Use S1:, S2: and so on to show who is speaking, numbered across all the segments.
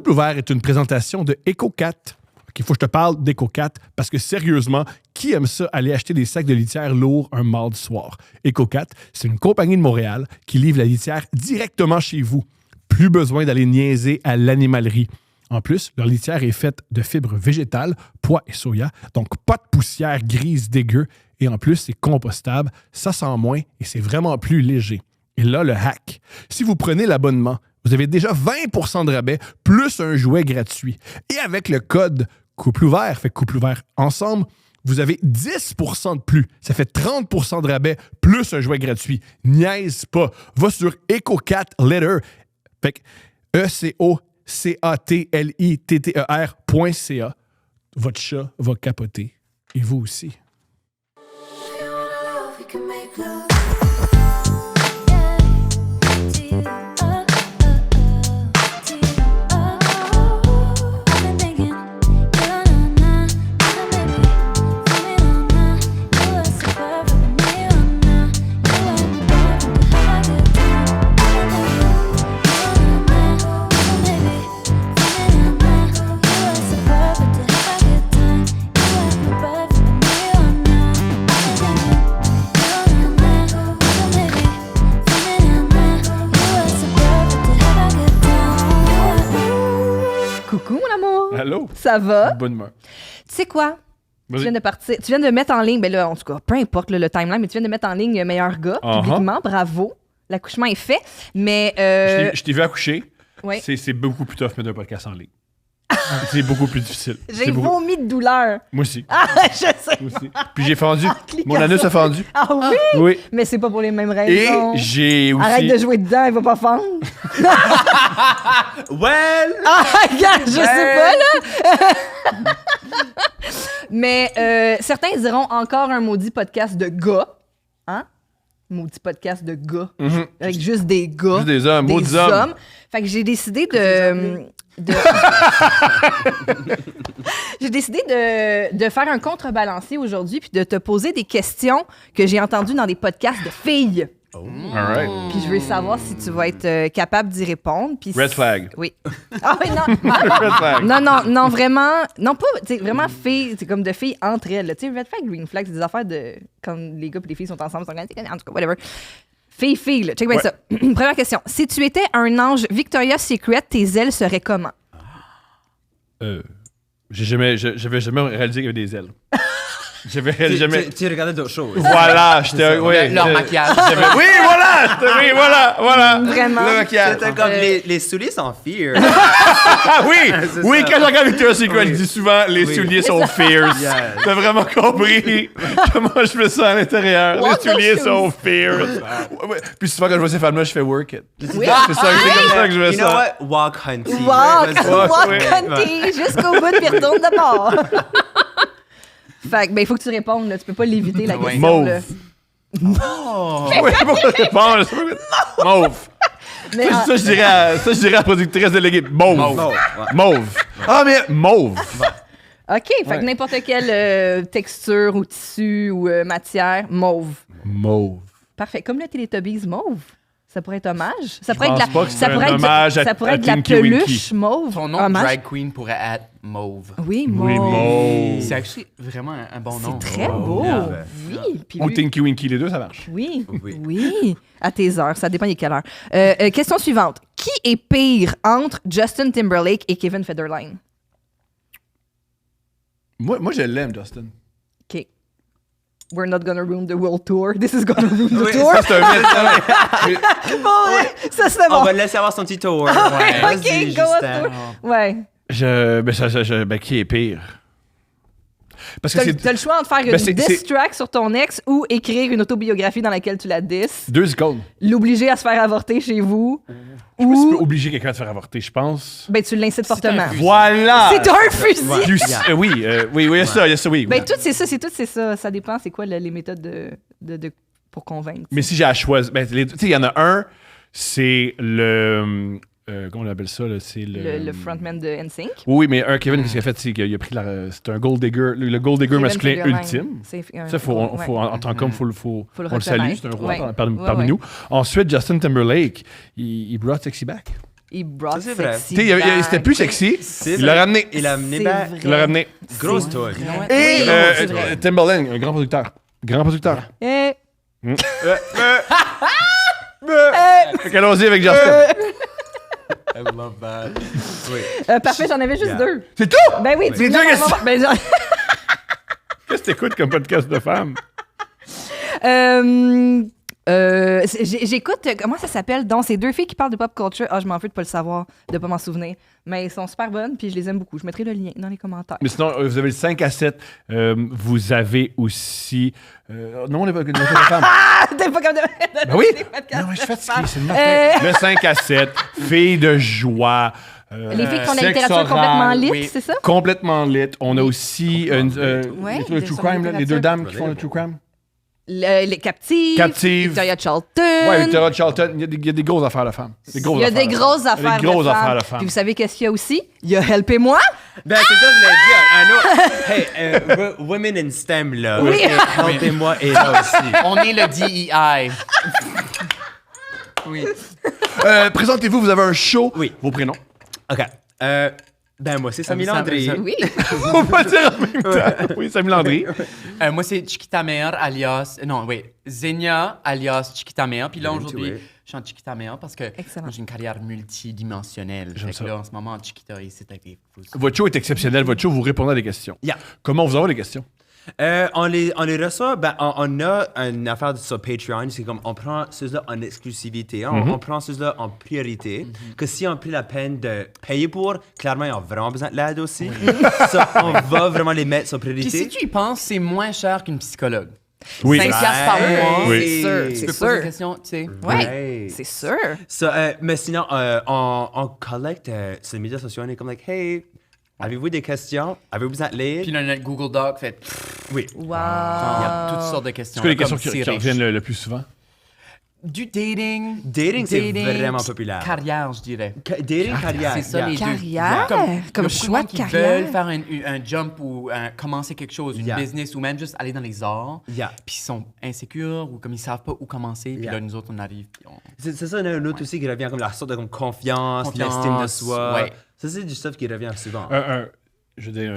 S1: Couple ouvert est une présentation de EcoCat. Il faut que je te parle d'EcoCat parce que sérieusement, qui aime ça aller acheter des sacs de litière lourds un mardi soir? EcoCat, c'est une compagnie de Montréal qui livre la litière directement chez vous. Plus besoin d'aller niaiser à l'animalerie. En plus, leur litière est faite de fibres végétales, pois et soya, donc pas de poussière grise dégueu. Et en plus, c'est compostable, ça sent moins et c'est vraiment plus léger. Et là, le hack. Si vous prenez l'abonnement, vous avez déjà 20% de rabais plus un jouet gratuit. Et avec le code Couple ouvert, fait Couple ouvert ensemble, vous avez 10% de plus. Ça fait 30% de rabais plus un jouet gratuit. Niaise pas. Va sur EcoCat Letter. Fait que EcoCatLitter.ca. Votre chat va capoter. Et vous aussi. Allô?
S2: Ça va?
S1: Bonne humeur.
S2: Tu sais quoi?
S1: Vas-y.
S2: Tu viens de partir. Tu viens de mettre en ligne, ben là, en tout cas, peu importe le timeline, mais tu viens de mettre en ligne Meilleur gars, publiquement. Bravo. L'accouchement est fait. Mais.
S1: Je t'ai vu accoucher.
S2: Ouais.
S1: C'est beaucoup plus tough mettre un podcast en ligne. C'est beaucoup plus difficile.
S2: J'ai vomi de douleur.
S1: Moi aussi.
S2: Ah, je sais.
S1: Moi aussi. Puis j'ai fendu. Mon anus a fendu.
S2: Ah oui?
S1: Oui.
S2: Mais c'est pas pour les mêmes
S1: Et
S2: raisons.
S1: j'ai aussi.
S2: Arrête de jouer dedans, elle va pas fendre.
S3: Well!
S2: Ah, regarde, je sais pas, là. Mais certains diront encore un maudit podcast de gars. Hein? Maudit podcast de gars. Avec juste des gars.
S1: Juste des hommes, maudits hommes.
S2: Fait que j'ai décidé de j'ai décidé de faire un contrebalancé aujourd'hui puis de te poser des questions que j'ai entendues dans des podcasts de filles.
S1: All right.
S2: Puis je veux savoir si tu vas être capable d'y répondre. Puis
S1: Red flag.
S2: Oui. Ah oui, non.
S1: Red flag.
S2: Non, vraiment. Non, pas, tu sais, vraiment filles, c'est comme de filles entre elles. Tu sais, red flag, green flag, c'est des affaires de. Quand les gars et les filles sont ensemble, en tout cas, whatever. Fille, là. Check bien ça. Première question. Si tu étais un ange Victoria's Secret, tes ailes seraient comment?
S1: J'avais jamais réalisé qu'il y avait des ailes. J'avais jamais.
S3: Tu regardais d'autres choses.
S1: Voilà, j'étais. Oui,
S3: Leur maquillage.
S1: Oui, voilà! Oui, voilà!
S2: Vraiment.
S1: Le maquillage.
S3: C'était comme les souliers sont fear.
S1: Ah oui!
S3: C'est
S1: Oui,
S3: ça.
S1: quand je regarde Victoria's Secret,
S3: Oui.
S1: je dis souvent les
S3: Oui.
S1: souliers sont fierce.
S3: Yes.
S1: T'as vraiment compris comment je me sens à l'intérieur.
S2: Walk
S1: Les souliers
S2: those
S1: sont fierce. Ouais. Puis souvent, quand je vois ces femmes-là, je fais work it.
S2: Oui.
S1: C'est comme ça que je me
S3: You know
S1: sens.
S3: what? Walk hunty.
S2: Walk
S1: ouais.
S2: hunty jusqu'au bout puis retourne de bord. Fait que, ben, il faut que tu répondes, là. Tu peux pas l'éviter, la question,
S1: Mauve.
S2: là.
S1: Oui, pourquoi répondre? Mauve.
S2: Mais,
S1: Ça, je dirais à la productrice déléguée. Mauve. Mauve. Ah, mais mauve.
S2: OK, fait que n'importe quelle texture ou tissu ou matière, mauve.
S1: Mauve.
S2: Parfait. Comme le Teletubbies mauve. Ça pourrait être hommage. Ça
S1: Je
S2: pourrait
S1: pense
S2: être
S1: pas que c'est un hommage
S2: ça pourrait
S1: à
S2: être de la
S1: Tinky Winky.
S2: peluche mauve.
S4: Son nom de
S2: Hommage.
S4: drag queen pourrait être Mauve.
S2: Oui, mauve.
S1: Oui, mauve.
S4: C'est actually vraiment un bon nom.
S2: C'est très beau.
S3: Yeah.
S2: Oui. Puis
S1: Ou
S2: lui-
S1: Tinky Winky, les deux, ça marche.
S2: Oui.
S3: Oui.
S2: Oui. À tes heures. Ça dépend de quelle heure. Question suivante. Qui est pire entre Justin Timberlake et Kevin Federline?
S1: Moi, je l'aime, Justin.
S2: OK. We're not gonna ruin the world tour. This is gonna ruin the
S3: Oui,
S2: tour.
S1: Ça, c'est un mythe.
S2: Ça, c'est
S3: On
S2: bon.
S3: va le laisser avoir son petit tour.
S2: OK,
S3: Vas-y,
S2: go on
S3: Justin.
S2: tour. Ouais.
S1: Qui est pire? Parce que
S2: T'as
S1: c'est
S2: le choix entre faire une
S1: Ben, c'est-
S2: diss track sur ton ex ou écrire une autobiographie dans laquelle tu la disses,
S1: 2 secondes.
S2: l'obliger à se faire avorter chez vous,
S1: Je sais pas si tu peux
S2: ou
S1: obliger quelqu'un à te faire avorter, je pense.
S2: ben, tu l'incites fortement.
S1: Voilà!
S2: C'est un fusil!
S1: Oui, il y a ça, oui.
S2: Ben, tout c'est ça. Ça dépend, c'est quoi les méthodes pour convaincre.
S1: Mais si j'ai à choisir, tu sais, il y en a un, c'est le... comment on appelle ça, là? C'est
S2: Le frontman de NSYNC.
S1: Oui, mais Kevin, qu'est-ce qu'il a fait? C'est qu'il a pris c'est un gold digger, le gold digger
S2: Kevin
S1: masculin
S2: Federline.
S1: ultime.
S2: C'est un-
S1: Ça, en tant qu'homme,
S2: Faut le
S1: on le salue,
S2: reconnaître.
S1: c'est un roi
S2: Ouais.
S1: parmi
S2: Ouais.
S1: nous. Ensuite, Justin Timberlake, il brought sexy back.
S2: Il brought
S3: Ça, c'est vrai.
S2: sexy
S1: Tu sais,
S2: back.
S1: c'était plus sexy.
S3: C'est
S1: Il l'a
S3: vrai.
S1: ramené.
S3: Il a amené
S2: C'est
S3: back.
S2: vrai.
S1: Il l'a ramené.
S3: Grosse tour.
S1: Et
S2: Oui, c'est vrai.
S1: Timbaland, un grand producteur. Grand producteur.
S2: Eh,
S1: Fait qu'allons-y avec Justin.
S4: I love that.
S2: parfait, j'en avais juste
S3: Yeah.
S2: 2.
S1: C'est tout?
S2: Ben oui,
S1: C'est
S2: non,
S1: deux
S2: non,
S1: questions.
S2: non, ben,
S1: Qu'est-ce que t'écoutes comme podcast de femmes?
S2: j'écoute, comment ça s'appelle? Donc, c'est 2 filles qui parlent de pop culture. Ah, je m'en fous de pas le savoir, de pas m'en souvenir. Mais elles sont super bonnes, puis je les aime beaucoup. Je mettrai le lien dans les commentaires.
S1: Mais sinon, vous avez le 5 à 7. Vous avez aussi... non, les femmes.
S2: Ah, t'es pas comme de...
S1: Ben oui.
S2: les podcasts
S1: Non, mais je suis
S2: de
S1: fatigué,
S2: femmes.
S1: c'est le matin. Le 5 à 7, filles de joie.
S2: Les filles qui font de la
S4: sexe
S2: littérature
S4: oral,
S2: complètement lit,
S4: oui.
S2: c'est ça?
S1: Complètement lit. On a aussi
S2: Ouais,
S1: le
S2: des
S1: true
S2: sur
S1: crime, là, les deux
S2: littérature.
S1: dames qui font le true crime.
S2: Les captives.
S1: Captives.
S2: Victoria Charlton.
S1: Ouais, Victoria Charlton. Il y a des grosses affaires de femmes.
S2: Il y a des grosses affaires
S1: Des grosses
S2: de femmes.
S1: affaires de femmes.
S2: Puis vous savez qu'est-ce qu'il y a aussi? Il y a Helpez-moi.
S3: Ben, c'est ça que je voulais dire. Un autre. Hey, Women in STEM, là.
S2: Oui.
S3: Helpez-moi et là aussi.
S4: On est le DEI. Oui.
S1: Présentez-vous, vous avez un show.
S3: Oui.
S1: Vos prénoms.
S3: OK. Ben, moi, c'est Samy
S4: ça-
S3: Landry.
S4: ça-
S2: Oui.
S1: On va dire en même temps. Oui, Samy Landry.
S4: Moi, c'est Chiquitamer alias... Non, oui. Zenia alias Chiquitamer. Puis là,
S3: Bien
S4: aujourd'hui,
S3: joué.
S4: je suis en Chiquitamer parce que
S2: Excellent.
S4: moi, j'ai une carrière multidimensionnelle.
S1: J'aime
S4: Fait
S1: ça.
S4: que là, en ce moment, en Chiquita, ici, c'est avec les fous.
S1: Votre show est exceptionnel. Votre show, vous répondez à des questions.
S3: Yeah.
S1: Comment vous avez des questions?
S3: On les reçoit, ben, on a une affaire sur Patreon, c'est comme on prend ceux-là en exclusivité, hein, on prend ceux-là en priorité, que si on a pris la peine de payer pour, clairement, ils ont vraiment besoin de l'aide aussi. Ça, on va vraiment les mettre sur
S4: Puis
S3: priorité.
S4: si tu y penses, c'est moins cher qu'une psychologue.
S1: Oui.
S4: 5 piastres par
S3: Ouais.
S4: mois.
S1: Oui.
S2: C'est sûr,
S4: Tu
S2: c'est
S4: peux poser des
S2: sûr.
S4: questions, tu sais.
S2: Oui,
S3: Right.
S2: c'est sûr.
S3: Ça, mais sinon, on collecte sur les médias sociaux, on est comme, like, hey, avez-vous des questions? Avez-vous besoin de l'aide?
S4: Puis là, notre Google Doc fait...
S3: Oui.
S2: Wow.
S4: Il y a toutes sortes de questions.
S1: C'est quoi les
S4: Comme
S1: questions qui
S4: c'est riche.
S1: reviennent le plus souvent?
S4: Du dating.
S3: Dating, c'est vraiment populaire.
S4: Carrière, je dirais.
S3: Dating, carrière.
S4: C'est ça,
S3: yeah.
S4: les deux.
S2: Carrière?
S4: Comme, il y a
S2: Comme
S4: beaucoup
S2: choix
S4: monde
S2: de
S4: qui
S2: carrière?
S4: veulent faire un jump ou commencer quelque chose, une
S3: Yeah.
S4: business ou même juste aller dans les arts.
S3: Yeah.
S4: Puis ils sont insécures ou comme ils savent pas où commencer. Puis
S3: Yeah.
S4: là, nous autres, on arrive. Puis on...
S3: C'est ça, il y en a un autre aussi qui revient comme la sorte de comme confiance,
S4: Confiance,
S3: l'estime de soi.
S4: ouais.
S3: Ça, c'est du stuff qui revient souvent.
S1: Je veux dire,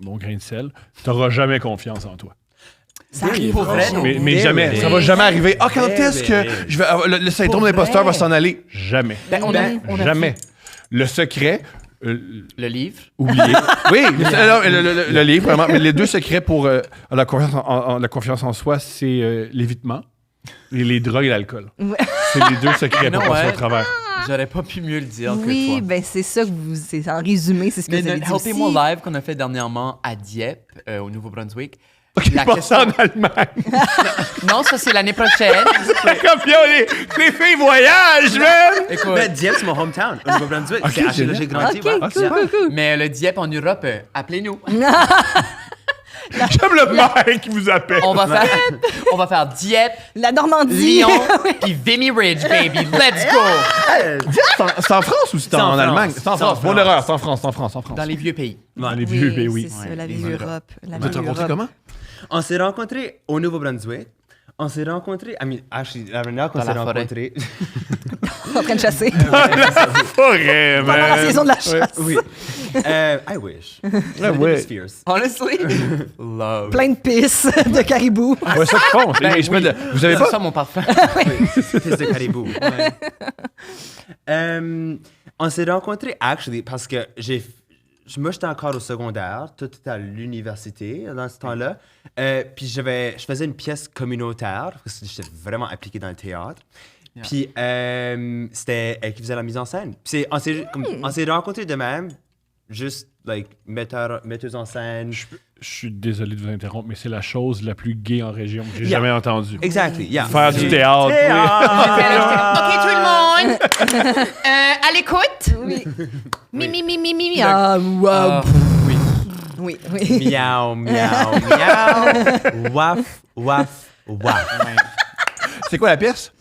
S1: mon grain de sel. Tu n'auras jamais confiance en toi.
S2: Ça arrive
S4: Pour vrai, non.
S1: Mais
S3: Very
S1: jamais.
S3: rare.
S1: Ça va jamais arriver. Ah, quand est-ce que
S3: Very
S1: je vais avoir- le syndrome
S4: Pour
S1: d'imposteur
S4: vrai.
S1: va s'en aller? Jamais.
S4: Ben, on a
S1: Jamais. Le secret,
S4: le livre.
S1: oublié. Oui, le livre, vraiment. Mais les deux secrets pour la confiance en soi, c'est l'évitement et les drogues et l'alcool.
S2: Ouais.
S1: C'est les deux secrets pour
S4: Non,
S1: passer
S4: ouais.
S1: au travers.
S4: J'aurais pas pu mieux le dire que
S2: Oui,
S4: toi.
S2: ben c'est ça que vous. C'est en résumé, c'est ce que
S4: Mais
S2: vous avez
S4: notre
S2: dit aussi.
S4: Helpez-moi Live qu'on a fait dernièrement à Dieppe, au Nouveau-Brunswick.
S1: Ok,
S4: La
S1: pas ça en
S4: question-
S1: Allemagne.
S4: Non, ça, c'est l'année prochaine.
S1: Comme yo, les filles voyagent, man!
S4: Écoute,
S3: Ben, Dieppe, c'est mon hometown, au Nouveau-Brunswick.
S1: Ok,
S3: C'est là que
S1: génial.
S3: j'ai grandi.
S2: Ok,
S3: ouais.
S1: Ah,
S2: cool,
S1: c'est
S2: cool, cool.
S4: mais le Dieppe en Europe, appelez-nous.
S1: J'aime le mec qui vous appelle.
S4: On va faire Dieppe,
S2: La Normandie.
S4: Lyon, puis Vimy Ridge, baby. Let's go!
S1: C'est en France ou c'est
S3: en
S1: en
S3: France.
S1: Allemagne? C'est en
S3: C'est en
S1: France. Mon
S3: France.
S1: erreur, c'est en France, c'est en France, c'est en France.
S4: Dans les vieux pays.
S1: Dans les vieux pays, oui.
S2: C'est ça,
S4: Ouais,
S2: la
S4: les
S2: vieille
S4: Europe.
S2: Europe. La
S1: Vous êtes
S2: vieille
S1: rencontrés
S2: Europe.
S1: comment?
S3: On s'est rencontrés au Nouveau-Brunswick. On s'est rencontrés. Actually, la manière qu'on
S4: Dans
S3: s'est
S4: la forêt.
S3: rencontrés.
S2: En train de chasser.
S1: Forêt,
S2: Pendant la saison de la chasse.
S3: Oui. I wish.
S1: ouais.
S3: Fierce.
S4: Honestly, love.
S2: Plein de pisses de caribou.
S1: Ouais, ça qu'ils font.
S4: Ben
S1: Ils se
S4: oui.
S1: mettent de- Vous avez
S4: C'est
S1: pas?
S4: ça mon parfum.
S3: Fils de caribou. On s'est rencontrés, actually, parce que moi, j'étais encore au secondaire, tout était à l'université dans ce temps-là. Puis je faisais une pièce communautaire, parce que j'étais vraiment impliqué dans le théâtre.
S4: Yeah.
S3: Puis c'était elle qui faisait la mise en scène. Puis on s'est rencontrés de même, juste, like, metteuse en scène.
S1: Je suis désolé de vous interrompre, mais c'est la chose la plus gay en région que j'ai
S3: Yeah.
S1: jamais entendue.
S3: Exactly, yeah.
S1: Faire du théâtre.
S4: OK, tout le monde. À l'écoute.
S2: Oui.
S3: Oui.
S2: Mi. Ah, wow.
S4: Ah, oui.
S2: Oui, oui.
S3: Miaou, miaou, miaou. Waf, waf, waf.
S4: Ouais.
S1: C'est quoi la pièce?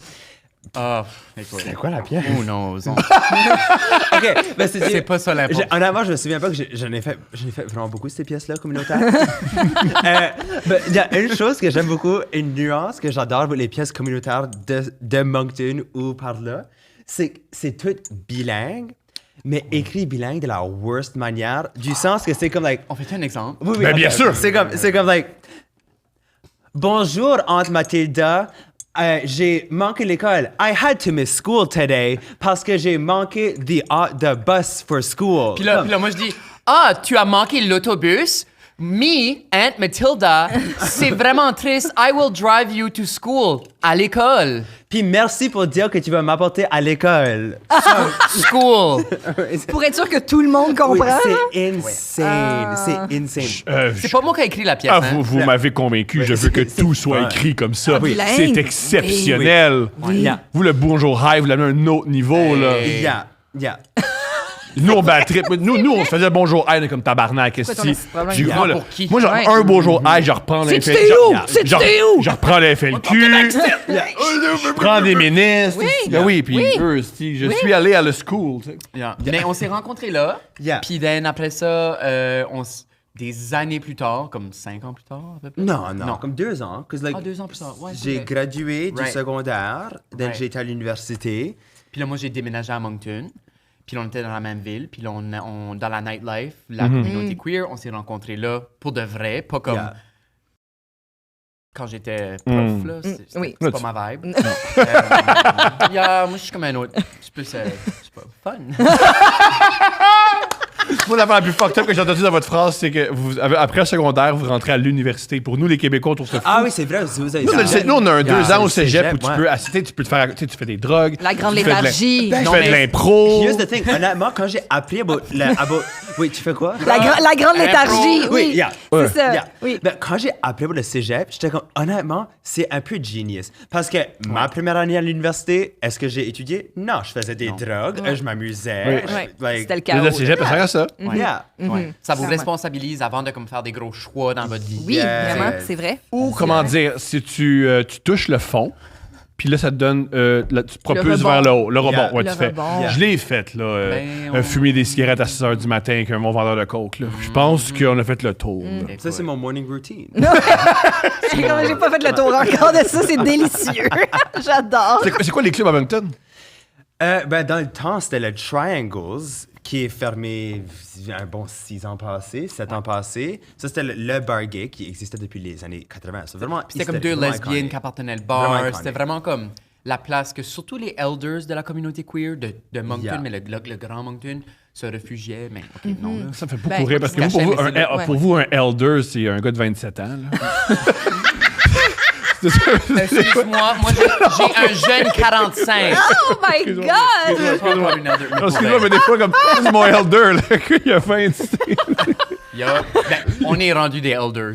S4: Ah, écoute.
S1: C'est quoi la pièce?
S4: Who knows?
S3: OK, ben
S4: C'est pas ça l'important.
S3: Honnêtement, je me souviens pas que j'en ai fait vraiment beaucoup, ces pièces-là, communautaires. Il y a une chose que j'aime beaucoup, une nuance que j'adore avec les pièces communautaires de Moncton ou par là, c'est tout bilingue, mais écrit bilingue de la worst manière, du sens que c'est comme, like...
S4: On fait un exemple.
S3: Oui,
S1: Ben, bien sûr.
S3: C'est comme, like... Bonjour, Aunt Mathilda. J'ai manqué l'école. I had to miss school today parce que j'ai manqué the bus for school.
S4: Puis là, moi, je dis, ah, tu as manqué l'autobus? Me, Aunt Matilda, c'est vraiment triste. I will drive you to school, à l'école.
S3: Puis merci pour dire que tu vas m'apporter à l'école.
S4: School.
S2: Pour être sûr que tout le monde
S3: Oui,
S2: comprend.
S3: c'est insane. C'est insane.
S4: C'est pas moi qui ai écrit la pièce.
S1: Ah,
S4: hein.
S1: vous m'avez convaincu. Je veux que tout soit écrit comme ça.
S2: oui.
S1: C'est exceptionnel.
S3: Yeah.
S1: Vous, le bonjour high, vous l'avez à un autre niveau. Là.
S3: Yeah.
S1: Nous, on battrait. Nous, on se faisait bonjour high, on est comme tabarnak.
S2: Pourquoi ton petit problème?
S1: J'ai
S2: Yeah.
S4: Pour qui?
S1: Moi, genre,
S2: Ouais.
S1: un bonjour high, je reprends la
S2: C'est-tu t'es où? C'est-tu t'es où?
S1: Je reprends la FLQ. Je prends des ministres. Ben oui, puis eux, si, je suis allé à la school. Tu sais.
S4: Yeah. Mais on s'est rencontrés là.
S3: Yeah.
S4: Puis après ça, des années plus tard, comme 5 ans plus tard, à peu près.
S3: Non, comme 2 ans. 'Cause, like,
S4: 2 ans plus tard. Ouais, c'est
S3: j'ai
S4: vrai.
S3: gradué du
S4: Right.
S3: secondaire, then
S4: Right.
S3: j'ai été à l'université.
S4: Puis là, moi, j'ai déménagé à Moncton. Puis là, on était dans la même ville. Puis là, on dans la nightlife, la communauté queer, on s'est rencontrés là pour de vrai, pas comme
S3: Yeah.
S4: quand j'étais prof. Là, c'est
S2: oui.
S4: c'est pas ma vibe. Moi, je suis comme un autre. C'est plus, c'est pas fun.
S1: Moi, l'affaire la plus fucked up que j'ai entendue dans votre phrase, c'est que après le secondaire, vous rentrez à l'université. Pour nous, les Québécois, on trouve ça fou.
S3: Ah oui, c'est vrai, vous avez
S1: Nous, nous, on a un 2 ans au cégep où tu
S3: ouais.
S1: peux assister, tu peux te faire, tu sais, tu fais des drogues.
S2: La grande
S1: tu fais de la-
S2: léthargie.
S1: Tu
S4: Non,
S1: fais de
S4: mais-
S1: l'impro.
S3: Here's the thing, honnêtement, quand j'ai appris about... Oui, tu fais quoi?
S2: La grande léthargie.
S3: Oui,
S2: Oui,
S3: yeah.
S2: c'est ça.
S3: Yeah.
S2: Oui.
S3: Ben, quand j'ai appris pour le cégep, j'étais comme, honnêtement, c'est un peu genius. Parce que ma première année à l'université, est-ce que j'ai étudié? Non, je faisais des drogues, je m'amusais.
S1: Oui.
S2: Ouais.
S3: Like,
S2: C'était le
S1: Le
S2: chaos.
S1: cégep, ça sert à ça.
S3: Yeah.
S4: Ouais. Ça vous
S2: Clairement.
S4: responsabilise avant de comme, faire des gros choix dans votre vie.
S2: Oui,
S3: Yes.
S2: vraiment, c'est vrai.
S1: Ou, comment dire, si tu touches le fond, puis là, ça te donne. Tu propulses
S2: rebond.
S1: vers le haut. Le rebond,
S3: Yeah.
S1: ouais,
S2: Le
S1: tu fais.
S2: rebond.
S3: Yeah.
S1: Je l'ai fait, là.
S4: Ben,
S1: Fumer des cigarettes à 6 h du matin avec un bon vendeur de coke, là. Je pense qu'on a fait le tour. là.
S3: Ça, c'est mon morning routine.
S2: J'ai pas fait le tour encore de ça, c'est délicieux. J'adore.
S1: C'est quoi les clubs à Moncton?
S3: Ben, dans le temps, c'était le Triangles, qui est fermé un bon 6 ans passés, 7 ans passés. Ça, c'était le bar gay qui existait depuis les années 80. C'est vraiment...
S4: C'était comme deux
S3: vraiment
S4: lesbiennes
S3: iconique.
S4: qui appartenaient le
S3: Vraiment
S4: bar.
S3: iconique.
S4: C'était vraiment comme la place que surtout les elders de la communauté queer de Moncton,
S3: Yeah.
S4: mais le grand Moncton, se réfugiaient. Mais OK, non. Là.
S1: Ça me fait beaucoup
S2: Ben,
S1: rire parce que
S4: je
S1: pour
S4: cachais,
S1: vous,
S4: mais c'est là,
S2: ouais.
S1: pour vous, un elder, c'est un gars de 27 ans. Là.
S4: Excuse-moi, moi j'ai un jeune 45.
S2: Oh my God!
S4: C'est pas encore une elder.
S1: Excuse-moi, mais des fois, comme, c'est mon elder, là, il a 20.
S4: Ben, on est rendu des elders.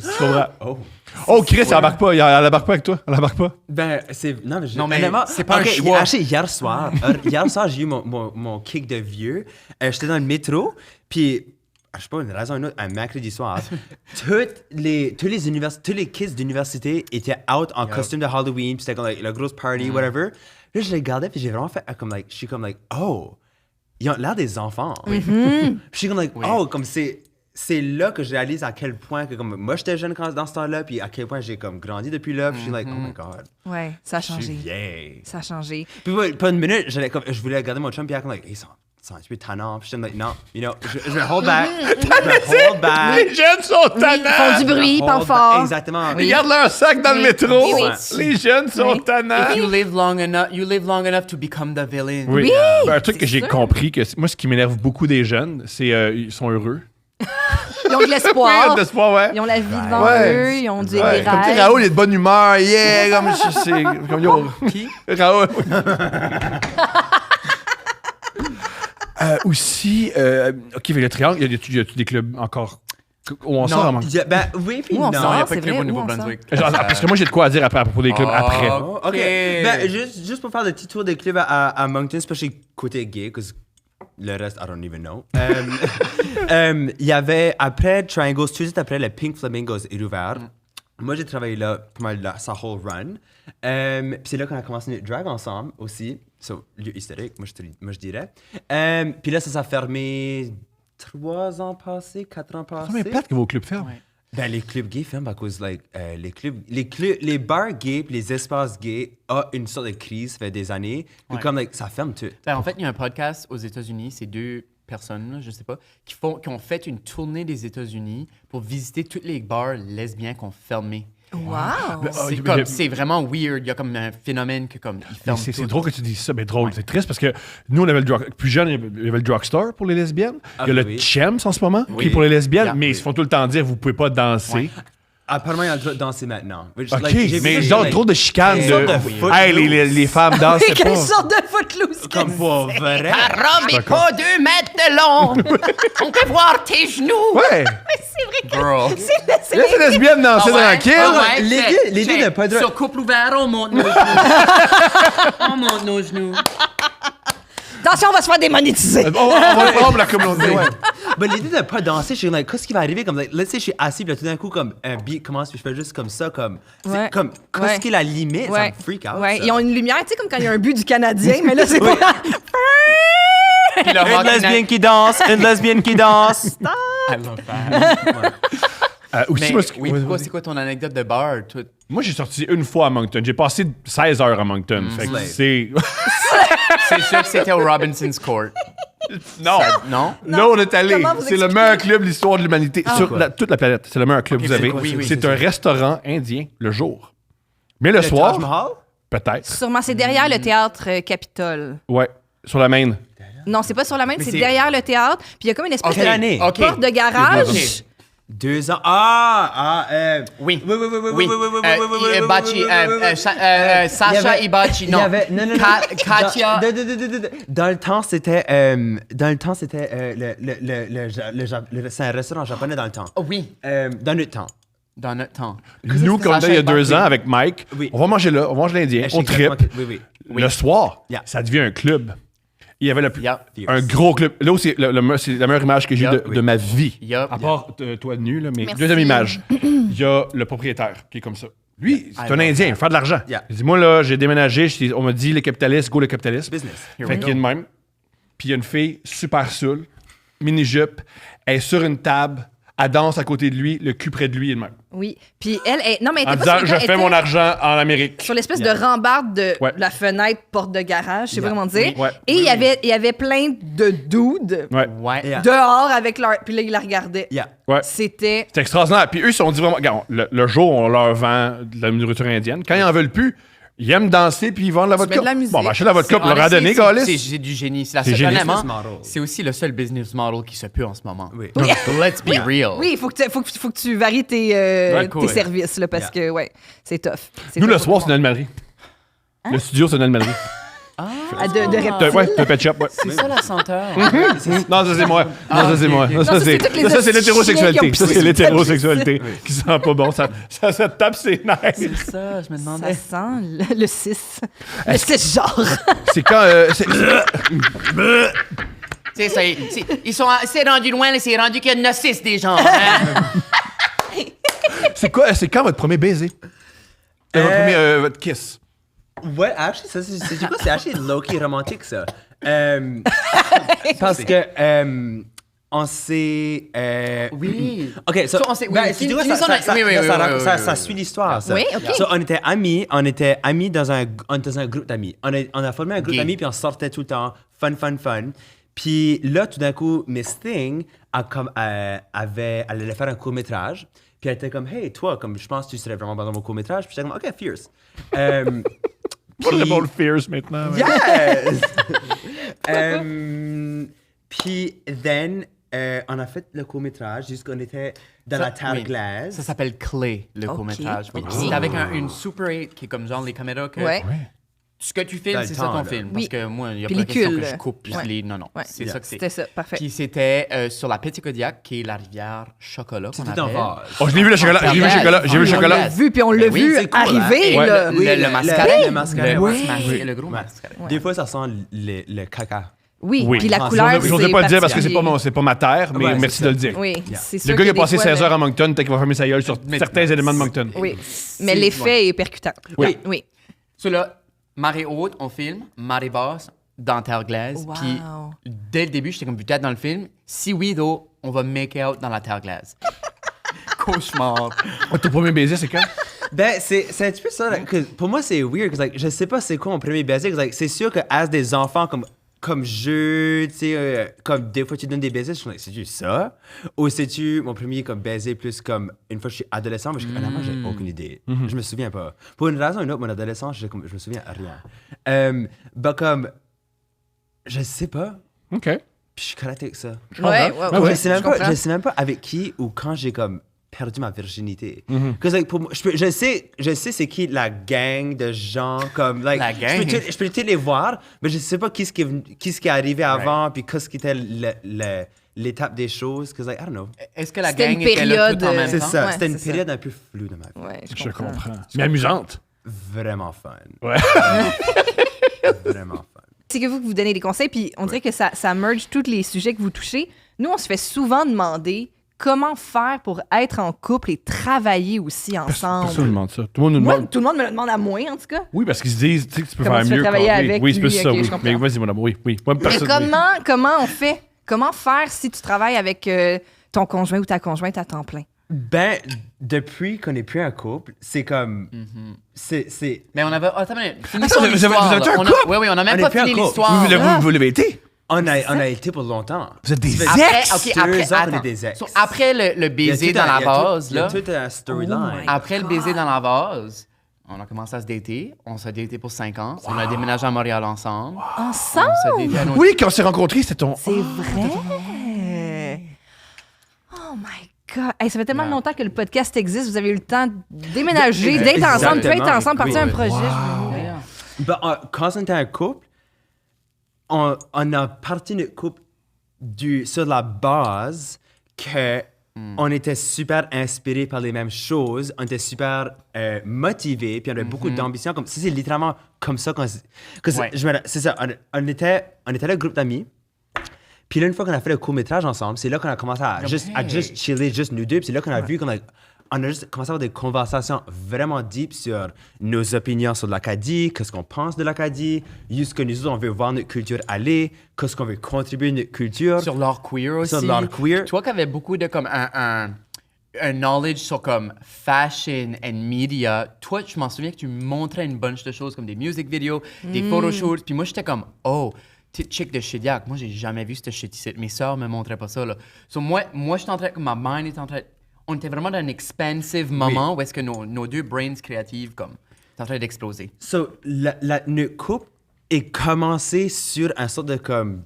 S1: Oh, Chris, elle embarque pas. Elle embarque pas avec toi. Elle embarque pas.
S3: Ben, c'est... Non, mais,
S4: Non, mais
S3: honnêtement,
S4: c'est pas un
S3: ok,
S4: choix.
S3: Actually, hier soir, j'ai eu mon kick de vieux. J'étais dans le métro, puis... Je sais pas, une raison ou une autre, un mercredi soir, tous les kids d'université étaient out en costume de Halloween, puis c'était comme like, la grosse party, whatever. Là, je les regardais, puis j'ai vraiment fait comme like, je suis comme like, oh, ils ont l'air des enfants. Puis je suis comme like, oh, comme c'est là que je réalise à quel point que comme moi j'étais jeune dans ce temps-là, puis à quel point j'ai comme grandi depuis là, puis je suis like, oh my god,
S2: Ouais, ça a
S3: je suis
S2: changé.
S3: vieille.
S2: Ça a changé.
S3: Puis pas une minute, je voulais regarder mon chum, puis il comme like, ils sont un petit peu tannants, puis je suis like, non, je vais hold back, je vais hold back.
S1: Les jeunes sont
S2: Ils
S1: tannants.
S2: font du bruit,
S3: Hold
S2: parlent
S3: back.
S2: fort.
S3: Exactement.
S1: Ils gardent leur sac dans le métro.
S2: Oui, oui.
S1: Les jeunes sont tannants.
S4: If you live long enough to become the villain.
S1: Oui. Ben, un truc que j'ai
S2: sûr.
S1: compris, que moi, ce qui m'énerve beaucoup des jeunes, c'est ils sont heureux.
S2: Ils ont de l'espoir.
S1: D'espoir, ouais.
S2: Ils ont la vie devant
S1: Ouais.
S2: eux. Ils ont des
S1: Ouais, comme tu sais,
S2: rêves.
S1: Raoul, il est de bonne humeur. Yeah, comme c'est comme yo.
S4: Qui?
S1: Raoul. Aussi, OK, avec le triangle, y a-tu des clubs encore où on sort?
S3: Ben oui, puis
S2: Où on
S3: non.
S2: sort?
S4: Il n'y a pas
S2: c'est
S4: de club
S2: vrai,
S4: au
S2: où on
S4: Nouveau-Brunswick.
S1: Genre, parce que moi, j'ai de quoi à dire à propos des clubs après.
S3: Oh, OK. Ben, juste pour faire le petit tour des clubs à Moncton, especially côté gay, parce que le reste, I don't even know. Il y avait, après Triangles, tout de suite après, le Pink Flamingos est ouvert. Moi, j'ai travaillé là pour sa whole run. Puis c'est là qu'on a commencé notre drag ensemble aussi. So, lieu historique, moi je dirais. Puis là, ça s'est fermé 3 ans passés, 4 ans passés.
S1: Combien de plate que vos clubs ferment?
S4: Ouais.
S3: Ben, les clubs gays ferment à cause, les bars gays et les espaces gays ont une sorte de crise, ça fait des années. Puis
S4: Ouais.
S3: comme, ça ferme tout.
S4: Ben, en fait, il y a un podcast aux États-Unis, c'est 2 personnes, là, je sais pas, qui ont fait une tournée des États-Unis pour visiter tous les bars lesbiens qu'on fermé.
S2: Wow!
S4: C'est vraiment weird. Il y a comme un phénomène que comme ils ferment
S1: C'est
S4: tout.
S1: drôle que tu dises ça, mais drôle, c'est triste parce que nous, on avait plus jeune, il y avait le drugstore pour les lesbiennes.
S3: Ah,
S1: il y a
S3: oui.
S1: le Chems en ce moment, qui
S3: Oui.
S1: est pour les lesbiennes,
S3: Yeah.
S1: mais
S3: Oui.
S1: ils se font tout le temps dire vous pouvez pas danser.
S4: Ouais.
S3: Apparemment, il y a le droit de danser maintenant. Which,
S1: OK,
S3: like, j'ai
S1: mais
S3: vu,
S1: genre
S3: like,
S1: trop de chicanes
S3: quelle
S1: de.
S3: sorte de footloose?
S1: Hey, les femmes dansent,
S2: Oui,
S1: c'est
S2: quelle
S1: pas.
S2: sorte de footloose!
S3: Comme pour vrai.
S4: Ta robe est pas 2 mètres de long. On peut voir tes genoux.
S1: Ouais!
S2: C'est vrai que
S4: Girl.
S2: c'est
S1: Laisse les lesbiennes danser
S4: Ah ouais?
S1: tranquille!
S4: Ah ouais,
S3: Les
S4: check,
S3: deux- les deux
S4: check.
S3: n'ont pas de-
S4: Sur couple ouvert, on monte nos genoux. On monte nos genoux.
S2: Attention, on va se faire démonétiser!
S1: On va le prendre la communauté, ouais.
S3: Mais l'idée de pas danser, je suis like, qu'est-ce qui va arriver? Comme, like, let's say, je suis assis, puis là, tout d'un coup, comme, un beat commence, puis je fais juste comme ça, comme,
S2: Ouais.
S3: comme, qu'est-ce
S2: Ouais.
S3: qui est la limite? Ça
S2: Ouais.
S3: me freak out.
S2: Ouais,
S3: ça.
S2: ils ont une lumière, tu sais, comme quand il y a un but du Canadien, mais là, c'est pas.
S4: Puis le
S3: Une
S4: rock
S3: lesbienne qui danse, une lesbienne qui danse.
S4: I love that.
S1: Aussi,
S4: Mais
S1: moi,
S4: oui, pourquoi, c'est quoi ton anecdote de bar? Toi?
S1: moi, j'ai sorti une fois à Moncton. J'ai passé 16 heures à Moncton. Fait que
S3: Slave.
S1: c'est.
S4: C'est sûr que c'était au Robinson's Court.
S1: Non!
S4: Non?
S1: Là, on est allé.
S2: Comment vous
S1: C'est le
S2: expliquez?
S1: meilleur club de l'histoire de l'humanité. Sur
S3: quoi?
S1: toute la planète. C'est le meilleur club que vous
S4: c'est
S1: avez.
S4: quoi? Oui, oui,
S1: c'est
S4: c'est
S1: un
S4: ça.
S1: restaurant indien le jour. Mais le
S3: Le
S1: soir,
S3: Taj Mahal?
S1: peut-être.
S2: Sûrement, c'est derrière le théâtre Capitole.
S1: Ouais. Sur la main.
S2: Non, c'est pas sur la même,
S4: Mais
S2: c'est
S4: c'est-
S2: derrière le théâtre. Puis il y a comme une espèce
S3: Quelle
S2: de
S3: année?
S4: OK.
S2: porte de garage.
S4: OK.
S3: 2 ans.
S4: Oui.
S3: Oui.
S4: Ibachi, Sacha Ibachi, non.
S3: Non.
S4: Katia.
S3: Dans le temps, c'était. C'est un restaurant japonais dans le temps.
S4: Oh, oui,
S3: Dans notre temps.
S4: dans notre temps.
S1: Nous, comme
S4: Sacha
S1: il y a
S4: Ibachi.
S1: 2 ans avec Mike,
S3: Oui.
S1: on va manger là, on mange l'Indien, on tripe.
S3: Oui.
S1: Le soir,
S3: Yeah.
S1: ça devient un club. Il y avait
S4: Yeah.
S1: un gros club. Là où c'est c'est la meilleure image que j'ai
S4: Yeah.
S1: de ma vie.
S4: Yeah.
S1: À part toi nu, là, mais
S2: Merci.
S1: deuxième image. Il y a le propriétaire qui est comme ça. Lui, c'est un
S4: love
S1: Indien, il veut faire de l'argent.
S3: Yeah.
S1: Il dit, moi, là, j'ai déménagé, on m'a dit, les capitalistes, go le capitalisme.
S3: Business.
S1: Fait qu'il y a de même. Puis il y a une fille super saoule, mini-jupe, elle est sur une table, elle danse à côté de lui, le cul près de lui et de même.
S2: Oui. Puis elle, non, mais elle
S1: En
S2: était
S1: disant,
S2: pas
S1: je fais mon argent en Amérique.
S2: sur l'espèce de rambarde de
S1: Ouais.
S2: la fenêtre porte de garage, je sais pas
S3: Yeah.
S2: comment dire.
S1: Ouais.
S2: Et il y avait plein de dudes
S1: Ouais.
S4: Ouais.
S3: Yeah.
S2: dehors avec leur. Puis là, ils la regardaient.
S3: Yeah.
S1: Ouais.
S2: C'était.
S1: C'est extraordinaire. Puis eux, ils se sont dit vraiment, regarde, le jour, on leur vend de la nourriture indienne. Quand ils en veulent plus, ils aiment danser puis ils vendent la vodka.
S2: mets de la musique.
S1: Bon, ben, achetez la vodka pour leur en donner,
S4: Honnêtement,
S1: Gaulis.
S4: c'est du génie. C'est la
S1: C'est
S4: seule,
S1: génie.
S4: honnêtement,
S3: Business model.
S4: c'est aussi le seul business model qui se peut en ce moment.
S3: Oui.
S4: Let's be real.
S2: Oui, il faut que tu varies tes,
S4: Ouais, cool.
S2: tes services, là, parce que, ouais, c'est tough. C'est
S1: Nous,
S2: tough
S1: le
S2: pour
S1: soir,
S2: tout
S1: c'est une animalerie. Le studio, c'est une animalerie.
S2: Ah, de reptiles.
S1: Ouais, de pet shop, ouais.
S4: C'est ça la senteur.
S1: Non, ça, c'est moi. Non, ça, c'est moi.
S4: ok.
S1: Non, ça,
S2: Non, ça, c'est
S1: c'est
S2: toutes les
S1: ça, c'est
S2: chiens qui
S1: l'hétérosexualité.
S2: ont
S1: Ça,
S2: pissé
S1: c'est
S2: sur
S1: l'hétérosexualité qui sent pas bon. Ça te tape ses nerfs.
S4: C'est ça, je me
S2: Ça
S4: demandais.
S2: sent le 6. Le 6 genre.
S1: C'est quand...
S4: C'est ça, c'est rendu loin, là, c'est rendu qu'il y en a 6 des gens. Hein?
S1: c'est quand votre premier baiser? Votre premier... votre kiss?
S3: Ouais, actually, ça, c'est quoi? C'est actually low-key romantique, ça. Parce que, on s'est...
S4: Oui.
S3: OK, so,
S4: So, on s'est- oui,
S3: ben, si tu vois,
S4: finis-
S3: ça,
S4: finis-
S3: ça,
S4: oui, oui,
S3: ça,
S4: oui,
S3: ça,
S4: oui,
S3: ça,
S4: oui,
S3: ça
S4: oui.
S3: suit l'histoire, ça.
S2: Oui, OK.
S3: So, on était amis dans un groupe d'amis. On a formé un groupe
S4: Gay.
S3: d'amis, puis on sortait tout le temps. Fun. Puis là, tout d'un coup, Miss Thing elle allait faire un court-métrage. Puis elle était comme, hey, toi, comme je pense que tu serais vraiment bon dans mon court-métrage. Puis j'étais comme, OK, fierce.
S1: Pour le bon Fierce maintenant. ouais.
S3: Yes! Puis, then, on a fait le court-métrage jusqu'on était dans la terre
S4: oui.
S3: glace.
S4: Ça s'appelle Clay, le
S2: Ok.
S4: court-métrage. Oui.
S2: Ok.
S4: C'est avec une Super 8 qui est comme genre les caméras que.
S2: Ouais.
S4: Ce que tu
S3: Dans
S4: filmes,
S3: le
S4: c'est
S3: temps,
S4: ça ton
S3: là.
S4: film.
S2: Oui.
S4: Parce que moi, il y a plein de
S2: Pellicule.
S4: questions que je coupe. Puis
S2: Ouais.
S4: non.
S2: Ouais.
S4: C'est ça que c'est.
S2: C'était ça, parfait.
S4: Puis c'était sur la Petite Kodiak, qui est la rivière Chocolat.
S3: C'est
S4: qu'on
S3: tout en
S4: appelle.
S3: vase.
S1: Oh, je l'ai vu le chocolat. J'ai vu le chocolat. J'ai vu le
S2: On l'a
S1: chocolat.
S2: vu, puis on l'a
S4: Oui,
S2: vu
S3: c'est cool,
S2: arriver,
S3: hein?
S1: Ouais.
S2: là.
S3: Oui,
S4: Le mascaret.
S3: le mascaret.
S4: Le
S3: Oui.
S4: mascaret, le gros
S3: Ouais.
S4: mascaret.
S3: Des fois, ça sent le caca.
S2: Oui,
S1: Oui.
S2: puis la
S3: Ah,
S2: couleur,
S3: si on a-
S2: c'est
S1: Je n'osais pas le dire parce que
S2: particulier.
S1: c'est pas ma terre, mais
S3: Ouais,
S1: merci
S3: c'est
S1: de
S3: ça.
S1: le dire.
S2: Oui,
S3: Yeah.
S2: c'est sûr
S1: Le gars qui a
S2: que des
S1: passé
S2: fois,
S1: 16 heures à Moncton, peut-être qu'il va fermer sa gueule sur
S4: Mais-
S1: certains éléments de Moncton.
S2: Oui, mais l'effet est percutant.
S1: Oui.
S2: Oui.
S4: Celui-là, marée haute, on filme. Marée basse, dans terre glace.
S2: Wow.
S4: Puis dès le début, j'étais comme peut-être dans le film. Si oui, on va make out dans la terre glace. Cauchemar.
S1: Ton premier baiser, c'est quand?
S3: Ben, c'est un petit peu ça. Là, que pour moi, c'est weird. Cause, like, je sais pas c'est quoi mon premier baiser. Cause, like, c'est sûr que as des enfants comme jeu, tu sais, comme des fois tu donnes des baisers, je suis like, c'est-tu ça? Ou c'est-tu mon premier comme baiser plus comme une fois que je suis adolescent? Mais honnêtement, j'ai aucune idée. Je me souviens pas. Pour une raison ou une autre, mon adolescence, je me souviens rien. Ben, comme, je sais pas.
S1: OK.
S3: Puis je suis correct avec ça.
S2: Ouais.
S3: Je sais même pas avec qui ou quand j'ai comme perdu ma virginité. Cause, like, pour moi, je sais c'est qui la gang de gens comme like,
S4: La gang?
S3: Je peux peut-être les voir, mais je sais pas qui ce qui est arrivé avant puis qu'est-ce qui était l'étape des choses. Cause like, I don't know.
S4: Est-ce que la
S2: C'était
S4: gang
S2: une
S4: était là tout
S2: période,
S4: en même
S3: C'est
S4: temps?
S3: ça.
S2: Ouais,
S3: C'était une
S2: c'est
S3: période un peu floue de ma vie.
S2: Ouais,
S1: Je comprends. Mais amusante.
S3: Vraiment fun.
S1: Ouais.
S3: Vraiment fun.
S2: C'est que vous donnez des conseils, puis on dirait que ça merge tous les sujets que vous touchez. Nous, on se fait souvent demander comment faire pour être en couple et travailler aussi ensemble.
S1: Personne ne demande ça. Tout le monde nous
S2: Moi,
S1: demande.
S2: tout le monde me le demande à moi, en tout cas.
S1: Oui, parce qu'ils se disent, tu sais, que tu peux
S2: Comment
S1: faire
S2: tu peux
S1: mieux.
S2: travailler avec
S1: oui, c'est
S2: lui,
S1: plus ça,
S2: ok,
S1: oui.
S2: je comprends.
S1: Mais vas-y, mon amour, oui. Moi,
S2: Mais
S1: personne.
S2: comment on fait? Comment faire si tu travailles avec ton conjoint ou ta conjointe à temps plein?
S3: Ben, depuis qu'on n'est plus un couple, c'est comme. C'est.
S4: Mais on avait. Attends, mais
S1: Attends,
S4: finissons
S1: vous avez
S4: l'histoire.
S1: un
S4: là.
S1: couple?
S4: Oui, on a même
S3: On
S4: pas
S3: est plus un
S4: fini
S3: couple.
S4: l'histoire.
S1: Vous l'avez été?
S3: On a été pour longtemps.
S1: Vous êtes des
S3: Ça fait
S1: ex?
S4: Ok,
S3: 2
S4: après,
S3: ans qu'on
S4: attends.
S3: est des ex.
S4: So, après le baiser dans la vase,
S3: Il y a
S4: là.
S3: tout un storyline.
S4: Après le baiser dans la vase, on a commencé à se dater. On s'est daté pour 5 ans. On a déménagé à Montréal ensemble.
S2: Ensemble?
S4: On s'est daté à nos-
S1: Oui, quand on s'est rencontrés, c'était ton.
S2: C'est vrai. Oh my God. Hey, ça fait tellement
S4: Yeah.
S2: longtemps que le podcast existe. Vous avez eu le temps de déménager, d'être ensemble, de être
S3: Exactement.
S2: ensemble, partir
S3: Oui.
S2: un projet.
S4: Yeah.
S3: Ben, quand on était un couple, on a parti notre couple sur la base que on était super inspirés par les mêmes choses, on était super motivés, puis on avait beaucoup d'ambition. Comme ça, c'est littéralement comme ça qu'on.
S4: Ouais.
S3: C'est ça. On était le groupe d'amis. Puis là, une fois qu'on a fait le court-métrage ensemble, c'est là qu'on a commencé à juste chiller, juste nous deux. Puis c'est là qu'on a vu qu'on on a juste commencé à avoir des conversations vraiment deep sur nos opinions sur l'Acadie, qu'est-ce qu'on pense de l'Acadie, ce que nous autres, on veut voir notre culture aller, qu'est-ce qu'on veut contribuer à notre culture.
S4: Sur l'art queer aussi.
S3: Sur l'art queer.
S4: Toi qui avais beaucoup de comme un knowledge sur comme fashion and media, toi, je m'en souviens que tu montrais une bunch de choses comme des music videos, des photoshoots, puis moi, j'étais comme, oh, petite chick de Shediac, moi, j'ai jamais vu ce shit ici. Mes sœurs me montraient pas ça, là. So, moi, j'étais en train, comme ma mind était en train, on était vraiment dans un expansive moment où est-ce que nos deux brains créatives, comme, étaient en train d'exploser.
S3: So, notre couple est commencé sur un sorte de comme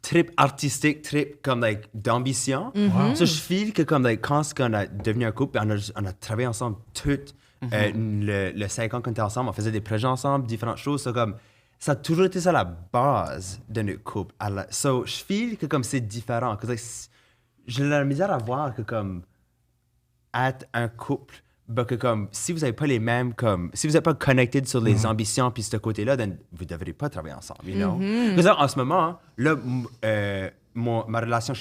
S3: trip artistique, trip comme like d'ambition. So, je feel que comme like, quand on a devenu un couple, on a travaillé ensemble tout le 5 ans qu'on était ensemble, on faisait des projets ensemble, différentes choses. So, comme, ça a toujours été ça la base de notre couple. So, je feel que comme c'est différent. Que, like, j'ai la misère à voir que comme être un couple, ben, que comme si vous n'avez pas les mêmes comme si vous n'êtes pas connected sur les ambitions puis ce côté-là, then vous ne devrez pas travailler ensemble, you know. Parce que en ce moment, là, ma relation,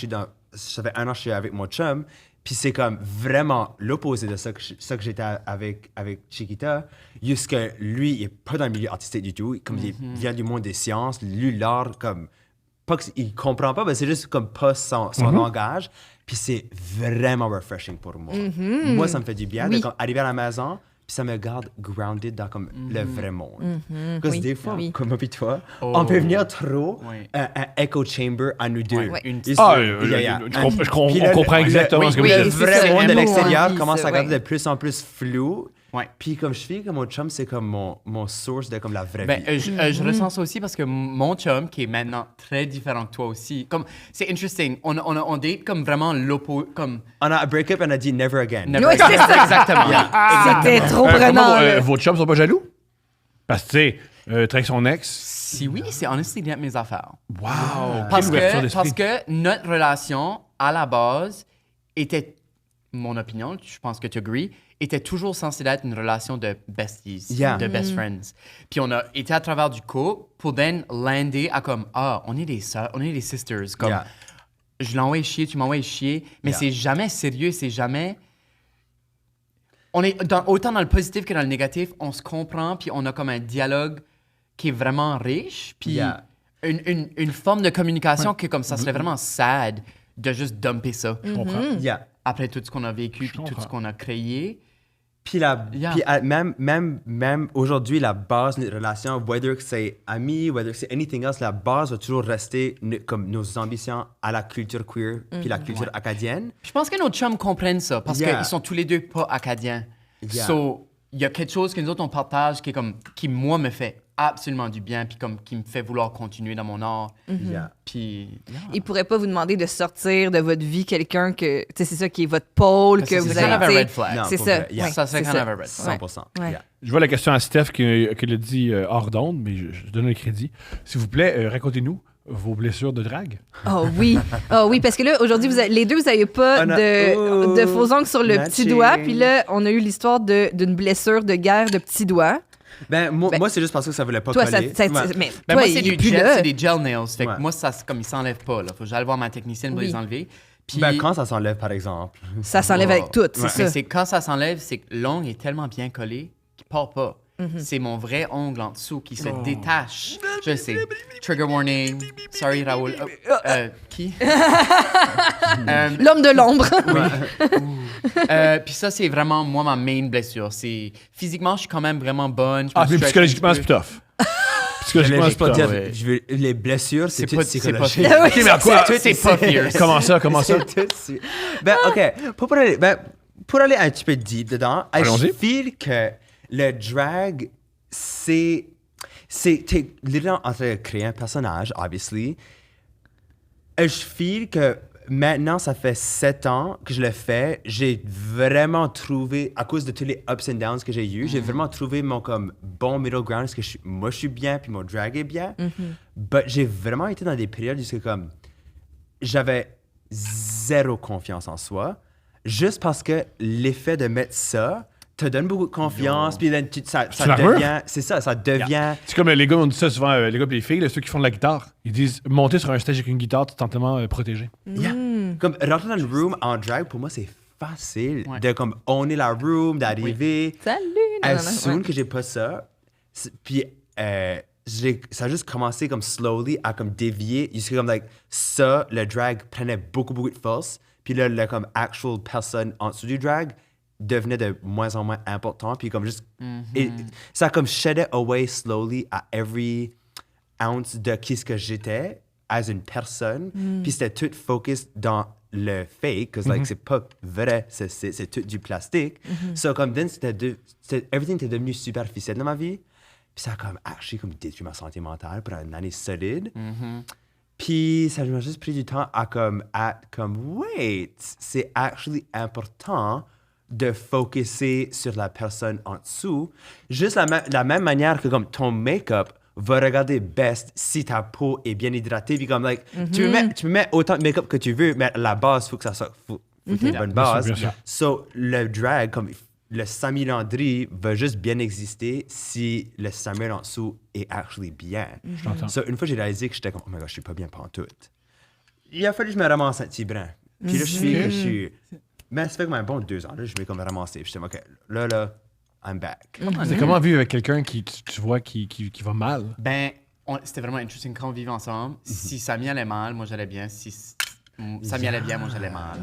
S3: ça fait 1 an que je suis avec mon chum, puis c'est comme vraiment l'opposé de ça que j'étais avec Chiquita. Juste que lui, il est pas dans le milieu artistique du tout, comme il vient du monde des sciences, lui l'art comme pas qu'il comprend pas, mais c'est juste comme pas son langage. Puis c'est vraiment refreshing pour moi. Moi, ça me fait du bien de comme, arriver à la maison, puis ça me garde grounded dans comme, le vrai monde. Parce que des fois, comme moi et toi, on peut venir trop un echo chamber à nous deux.
S2: Ouais.
S1: On comprend exactement ce que vous
S3: Le
S1: dites.
S2: c'est
S3: vrai
S2: ça,
S3: monde de
S2: le mot
S3: l'extérieur
S2: envie,
S3: commence
S2: ça,
S3: à regarder
S2: ouais.
S3: de plus en plus flou.
S4: Ouais.
S3: Puis comme je fais que mon chum, c'est comme mon source de comme la vraie
S4: Ben,
S3: vie.
S4: je ressens ça aussi parce que mon chum, qui est maintenant très différent que toi aussi, comme, c'est interesting, on date comme vraiment l'opposé, comme...
S3: On a un break-up et on a dit never again.
S4: Never
S2: Ouais, c'est ça.
S4: Exactement.
S2: C'était trop prenant.
S1: Comment,
S2: là.
S1: vos chums sont pas jaloux? Parce que, tu sais, avec son ex.
S4: Si oui, c'est honestly bien mes affaires.
S1: Wow!
S4: Parce
S1: Quelle ouverture
S4: parce
S1: d'esprit.
S4: que notre relation, à la base, était, mon opinion, je pense que tu agrees, était toujours censée être une relation de besties,
S3: Yeah.
S4: de best friends. Puis on a été à travers du couple pour then lander à comme, on est des sœurs, on est des sisters. Comme,
S3: Yeah.
S4: je l'envoie chier, tu m'envoies chier, mais
S3: Yeah.
S4: c'est jamais sérieux, c'est jamais... On est autant dans le positif que dans le négatif, on se comprend, puis on a comme un dialogue qui est vraiment riche, puis
S3: Yeah.
S4: une forme de communication que comme ça serait vraiment sad de juste dumper ça.
S1: Je comprends.
S3: Yeah.
S4: après tout ce qu'on a vécu, puis tout ce qu'on a créé.
S3: Puis, même aujourd'hui, la base de notre relation, whether que c'est ami, whether que c'est anything else, la base va toujours rester comme nos ambitions à la culture queer puis la culture acadienne.
S4: Je pense que nos chums comprennent ça, parce qu'ils sont tous les deux pas acadiens.
S3: Yeah.
S4: So, il y a quelque chose que nous autres, on partage qui moi, me fait absolument du bien, puis qui me fait vouloir continuer dans mon art.
S3: Yeah.
S4: Puis...
S2: Il pourrait pas vous demander de sortir de votre vie quelqu'un que, tu sais, c'est ça qui est votre pôle, que vous
S4: c'est kind of a
S2: avez.
S4: red flag.
S3: Non,
S2: C'est
S3: pour
S2: ça.
S3: vrai, yeah.
S2: Ouais,
S4: Ça, c'est
S2: c'est
S4: kind
S2: ça.
S4: of a red flag.
S3: 100%.
S2: Ouais.
S3: Yeah.
S1: Je vois la question à Steph qui l'a dit hors d'onde, mais je donne le crédit. S'il vous plaît, racontez-nous vos blessures de drague.
S2: Oh oui, parce que là, aujourd'hui, les deux, vous n'avez pas de faux ongles sur le petit
S3: matching.
S2: doigt. Puis là, on a eu l'histoire d'une blessure de guerre de petit doigt.
S3: Moi, c'est juste parce que ça voulait pas
S2: Toi,
S3: coller.
S2: mais
S4: Ben
S2: toi,
S4: moi, c'est
S2: il est
S4: du
S2: plus
S4: gel,
S2: là.
S4: c'est des gel nails. Fait que
S3: Ouais.
S4: moi, ça, comme ils s'enlèvent pas. Là. Faut que j'aille voir ma technicienne pour
S2: Oui.
S4: les enlever. Puis,
S3: Quand ça s'enlève, par exemple.
S2: Ça s'enlève avec tout, c'est
S3: Ouais.
S2: ça.
S4: mais c'est quand ça s'enlève, c'est que l'ongle est tellement bien collé qu'il part pas. C'est mon vrai ongle en dessous qui se détache. Je sais. Trigger warning. Sorry, Raoul. Qui?
S2: L'homme de l'ombre.
S4: Puis ça, c'est vraiment, moi, ma main blessure. Physiquement, je suis quand même vraiment bonne.
S1: Ah, mais psychologiquement, c'est plus tough. Psychologiquement, c'est
S3: pas
S1: plus
S3: dire,
S1: tough.
S3: les blessures, c'est tout
S4: pas
S3: psychologique.
S4: pire.
S2: Oui,
S1: OK, mais à quoi?
S4: C'est pas pire.
S1: Comment ça?
S3: OK. Pour aller un petit peu deep dedans,
S1: Allons-y.
S3: je feel que le drag, t'es littéralement en train de créer un personnage, obviously. Je feel que maintenant, ça fait 7 ans que je le fais. J'ai vraiment trouvé, à cause de tous les ups and downs que j'ai eu, j'ai vraiment trouvé mon comme bon middle ground, parce que moi, je suis bien, puis mon drag est bien. Mais j'ai vraiment été dans des périodes où c'est comme, j'avais zéro confiance en soi, juste parce que l'effet de mettre ça te donne beaucoup de confiance, puis ça devient... C'est ça, ça devient...
S1: C'est comme les gars, on dit ça souvent, les gars et les filles, là, ceux qui font de la guitare. Ils disent monter sur un stage avec une guitare, tu es tellement protégé.
S3: Yeah. Comme rentrer dans le room en drag, pour moi, c'est facile
S4: Ouais.
S3: de comme owner la room, d'arriver.
S2: Salut!
S3: As soon que j'ai pas ça, puis ça a juste commencé comme slowly à comme dévier. C'est comme like ça, le drag prenait beaucoup de force, puis là, le comme actual personne en dessous du drag devenait de moins en moins important, puis comme juste ça comme shedded away slowly à every ounce de qui ce que j'étais as une personne, puis c'était tout focus dans le fake, parce que like, c'est pas vrai, c'est tout du plastique. So comme then, everything était devenu superficiel dans ma vie, puis ça a comme actually comme détruit ma santé mentale pour une année solide. Puis ça m'a juste pris du temps à comme wait, c'est actually important de focuser sur la personne en dessous, juste la même manière que comme ton make-up va regarder best si ta peau est bien hydratée, puis comme like tu peux mettre autant de make-up que tu veux, mais la base faut que ça soit faut qu'il y ait une bonne base.
S1: Bien sûr.
S3: So le drag comme le Samy Landry va juste bien exister si le Samuel en dessous est actually bien.
S1: J'entends.
S3: So une fois j'ai réalisé que j'étais comme oh my god, je suis pas bien pantoute. Il a fallu que je me ramasse un petit brin. Puis là je suis mais ça fait comme un bon 2 ans, là, je vais comme ramasser. Puis j'étais OK, là, I'm back.
S1: C'est comment vivre avec quelqu'un qui tu vois qui va mal?
S4: Ben, c'était vraiment intéressant quand on vivait ensemble. Si Samy allait mal, moi j'allais bien. Si Samy allait bien, moi j'allais mal.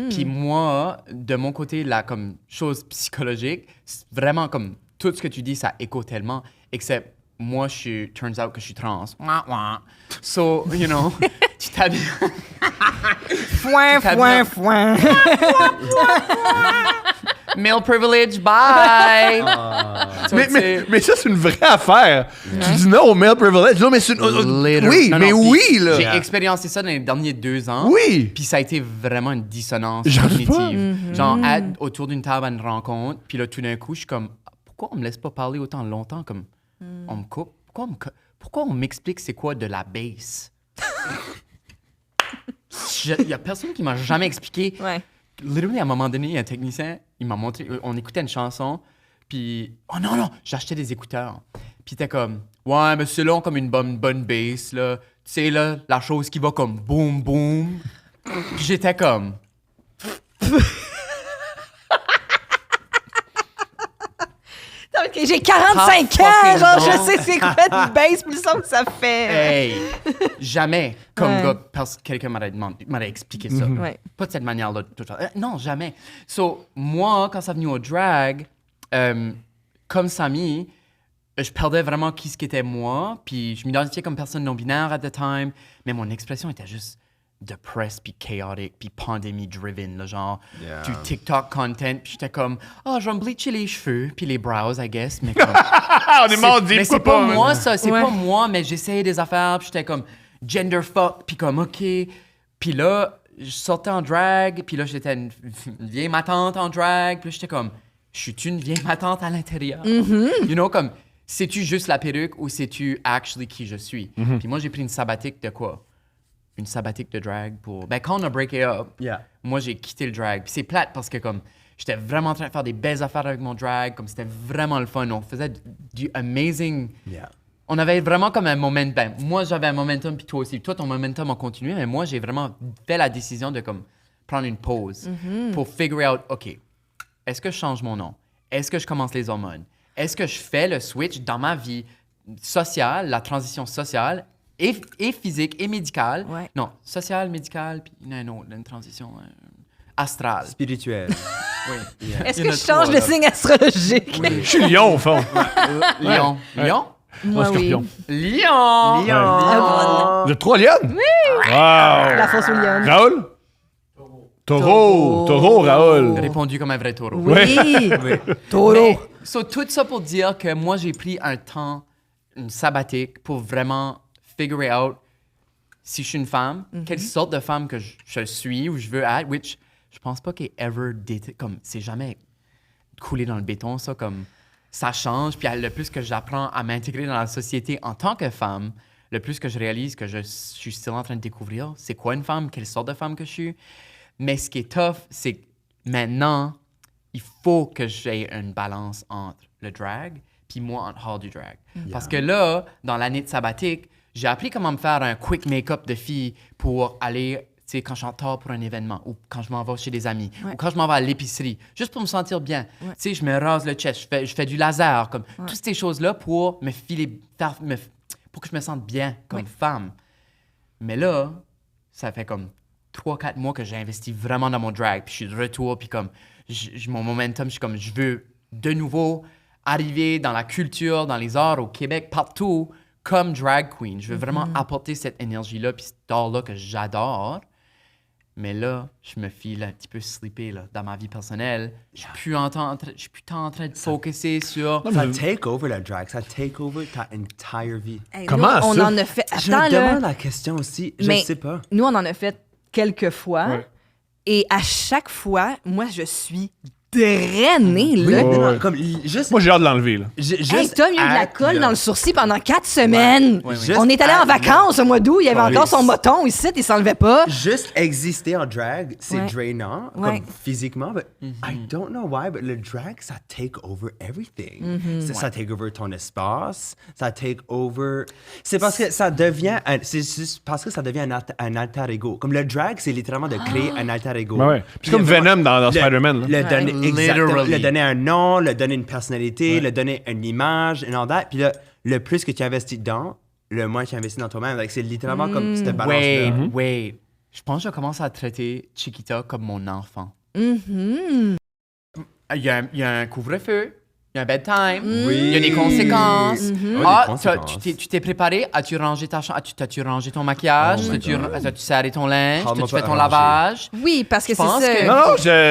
S4: Puis moi, de mon côté, la comme chose psychologique, c'est vraiment comme tout ce que tu dis, ça écho tellement, except moi, turns out que je suis trans. So, you know, tu t'habilles.
S2: Foin.
S4: Male privilege, bye! So,
S1: Mais ça, c'est une vraie affaire. Tu dis non au male privilege. Non, mais c'est oui,
S4: Non,
S1: mais
S4: non,
S1: oui,
S4: puis
S1: là.
S4: J'ai expériencé ça dans les derniers 2 ans.
S1: Oui.
S4: Puis ça a été vraiment une dissonance
S1: J'en doute pas.
S4: cognitive. Genre, autour d'une table à une rencontre, puis là, tout d'un coup, je suis comme, pourquoi on me laisse pas parler autant longtemps? Comme, on me coupe? Pourquoi on m'explique c'est quoi de la bass? Il y a personne qui m'a jamais expliqué.
S2: Ouais.
S4: Literally, à un moment donné, un technicien, il m'a montré, on écoutait une chanson, puis, oh non, j'achetais des écouteurs. Puis t'es comme, ouais, mais c'est long comme une bonne bass, là. Tu sais, là, la chose qui va comme boum, boum. Puis j'étais comme...
S2: Non, ok, Et j'ai 45
S4: Ah,
S2: ans, genre,
S4: fucking
S2: je
S4: non.
S2: sais c'est quoi une baisse, plus le son que ça fait.
S4: Hey, jamais. Comme
S2: Ouais.
S4: gars, parce que quelqu'un m'aurait expliqué ça.
S2: Ouais.
S4: Pas de cette manière-là. Non, jamais. So, moi, quand ça venait au drag, comme Samy, je perdais vraiment qui ce qu'était moi, puis je m'identifiais comme personne non-binaire at the time, mais mon expression était juste depressed, puis chaotic, puis pandémie-driven, là, genre
S3: Yeah.
S4: du TikTok content, puis j'étais comme, je vais me bleacher les cheveux, puis les brows, I guess, mais comme...
S1: Ah, on est mardi,
S4: mais c'est
S1: pourquoi
S4: pas moi, ça. C'est
S2: Ouais.
S4: pas moi, mais j'essayais des affaires, puis j'étais comme gender fuck, puis comme OK. Puis là, je sortais en drag, puis là, j'étais une vieille matante en drag, puis là, j'étais comme, je suis une vieille matante à l'intérieur? You know, comme, c'est-tu juste la perruque ou c'est-tu actually qui je suis? Puis moi, j'ai pris une sabbatique de quoi? Une sabbatique de drag pour... Ben, quand on a breaké up,
S3: Yeah.
S4: moi, j'ai quitté le drag. Puis c'est plate parce que, comme, j'étais vraiment en train de faire des belles affaires avec mon drag, comme c'était vraiment le fun. On faisait du amazing...
S3: Yeah.
S4: On avait vraiment comme un momentum. Ben, moi, j'avais un momentum, puis toi aussi. Toi, ton momentum a continué, mais moi, j'ai vraiment fait la décision de comme prendre une pause pour figure out, OK, est-ce que je change mon nom? Est-ce que je commence les hormones? Est-ce que je fais le switch dans ma vie sociale, la transition sociale et physique et médicale?
S2: Ouais.
S4: Non, sociale, médicale, puis non, une transition astrale.
S3: Spirituel.
S4: Oui.
S2: Est-ce
S4: Il y en
S2: que
S4: a
S2: je change
S4: trois,
S2: de
S4: là.
S2: signe astrologique?
S1: Je suis lion, au fond.
S4: Lion. Lion?
S2: Moi, oui.
S1: Scorpion.
S4: Lion!
S2: Ah,
S1: Vous êtes 3 lions? Oui! Wow!
S2: La fosse aux lionnes.
S1: Raoul? Taureau, Raoul.
S4: Répondu comme un vrai taureau.
S2: Oui! Taureau.
S4: Mais, so, tout ça pour dire que moi, j'ai pris un temps, une sabbatique, pour vraiment figure out si je suis une femme, quelle sorte de femme que je suis ou je veux être, which je pense pas qu'elle ever did, comme, c'est jamais coulé dans le béton, ça, comme, ça change, puis le plus que j'apprends à m'intégrer dans la société en tant que femme, le plus que je réalise que je suis still en train de découvrir c'est quoi une femme, quelle sorte de femme que je suis. Mais ce qui est tough, c'est que maintenant, il faut que j'aie une balance entre le drag puis moi en hors du drag. Parce que là, dans l'année de sabbatique, j'ai appris comment me faire un quick make-up de fille pour aller, tu sais, quand je suis en retard pour un événement ou quand je m'en vais chez des amis ou quand je m'en vais à l'épicerie, juste pour me sentir bien. Tu sais, je me rase le chest, je fais du laser, comme toutes ces choses-là pour me filer, pour que je me sente bien comme femme. Mais là, ça fait comme 3-4 mois que j'ai investi vraiment dans mon drag, puis je suis de retour, puis comme mon momentum, je suis comme, je veux de nouveau arriver dans la culture, dans les arts au Québec, partout, comme drag queen. Je veux vraiment apporter cette énergie-là, puis cet art-là que j'adore. Mais là, je me file un petit peu slipper là, dans ma vie personnelle. Je suis plus en train de focuser sur...
S3: Ça take over la drag, ça take over ta entire vie.
S2: Hey,
S1: Comment
S2: nous, on
S1: ça?
S2: en a fait.
S3: Je
S2: Attends,
S3: me
S2: là.
S3: demande la question aussi, je
S2: Mais
S3: sais pas.
S2: Nous, on en a fait quelques fois.
S1: Ouais.
S2: Et à chaque fois, moi, je suis drainée, là.
S1: Ouais, ouais.
S3: Comme, juste,
S1: Moi, j'ai hâte de l'enlever, là.
S2: Hey, Tom, il y a eu de la
S3: acte,
S2: colle
S3: là.
S2: dans le sourcil pendant 4 semaines.
S4: Ouais, ouais.
S2: On est allé en
S3: Juste
S2: vacances au mois d'août. Il y avait
S3: Ouais.
S2: encore son moton ici, il s'enlevait pas.
S3: Juste exister en drag, c'est
S2: Ouais.
S3: drainant,
S2: Ouais.
S3: comme physiquement, but I don't know why, but le drag, ça take over everything. Ça take over ton espace, ça take over... C'est parce que ça devient... C'est juste parce que ça devient un alter ego. Comme le drag, c'est littéralement de créer un alter ego.
S1: Ouais, ouais.
S3: Puis
S1: C'est comme
S3: il y a vraiment-
S1: Venom dans Spider-Man, là.
S3: Le donner,
S4: Ouais.
S3: exactement,
S4: Literally.
S3: le donner un nom, le donner une personnalité, le donner une image, and all that. Puis là, le plus que tu investis dedans, le moins tu investis dans toi-même. Like, c'est littéralement comme cette balance-là.
S4: Wait. Je pense que je commence à traiter Chiquita comme mon enfant.
S2: Mm-hmm.
S4: Il y a un couvre-feu, il y a un bedtime,
S3: Oui.
S4: il y a des conséquences.
S3: Mm-hmm. Ouais,
S4: Ah,
S3: des conséquences.
S4: tu t'es préparé? As-tu rangé ta chambre? As-tu rangé ton maquillage?
S3: Oh my
S4: As-tu
S3: God.
S4: serré ton linge?
S3: Parle-moi
S4: As-tu fait
S3: pas
S4: ton
S3: de ranger.
S4: lavage?
S2: Oui, parce que
S4: Je
S2: c'est
S4: pense
S2: ça.
S4: que-
S1: Non,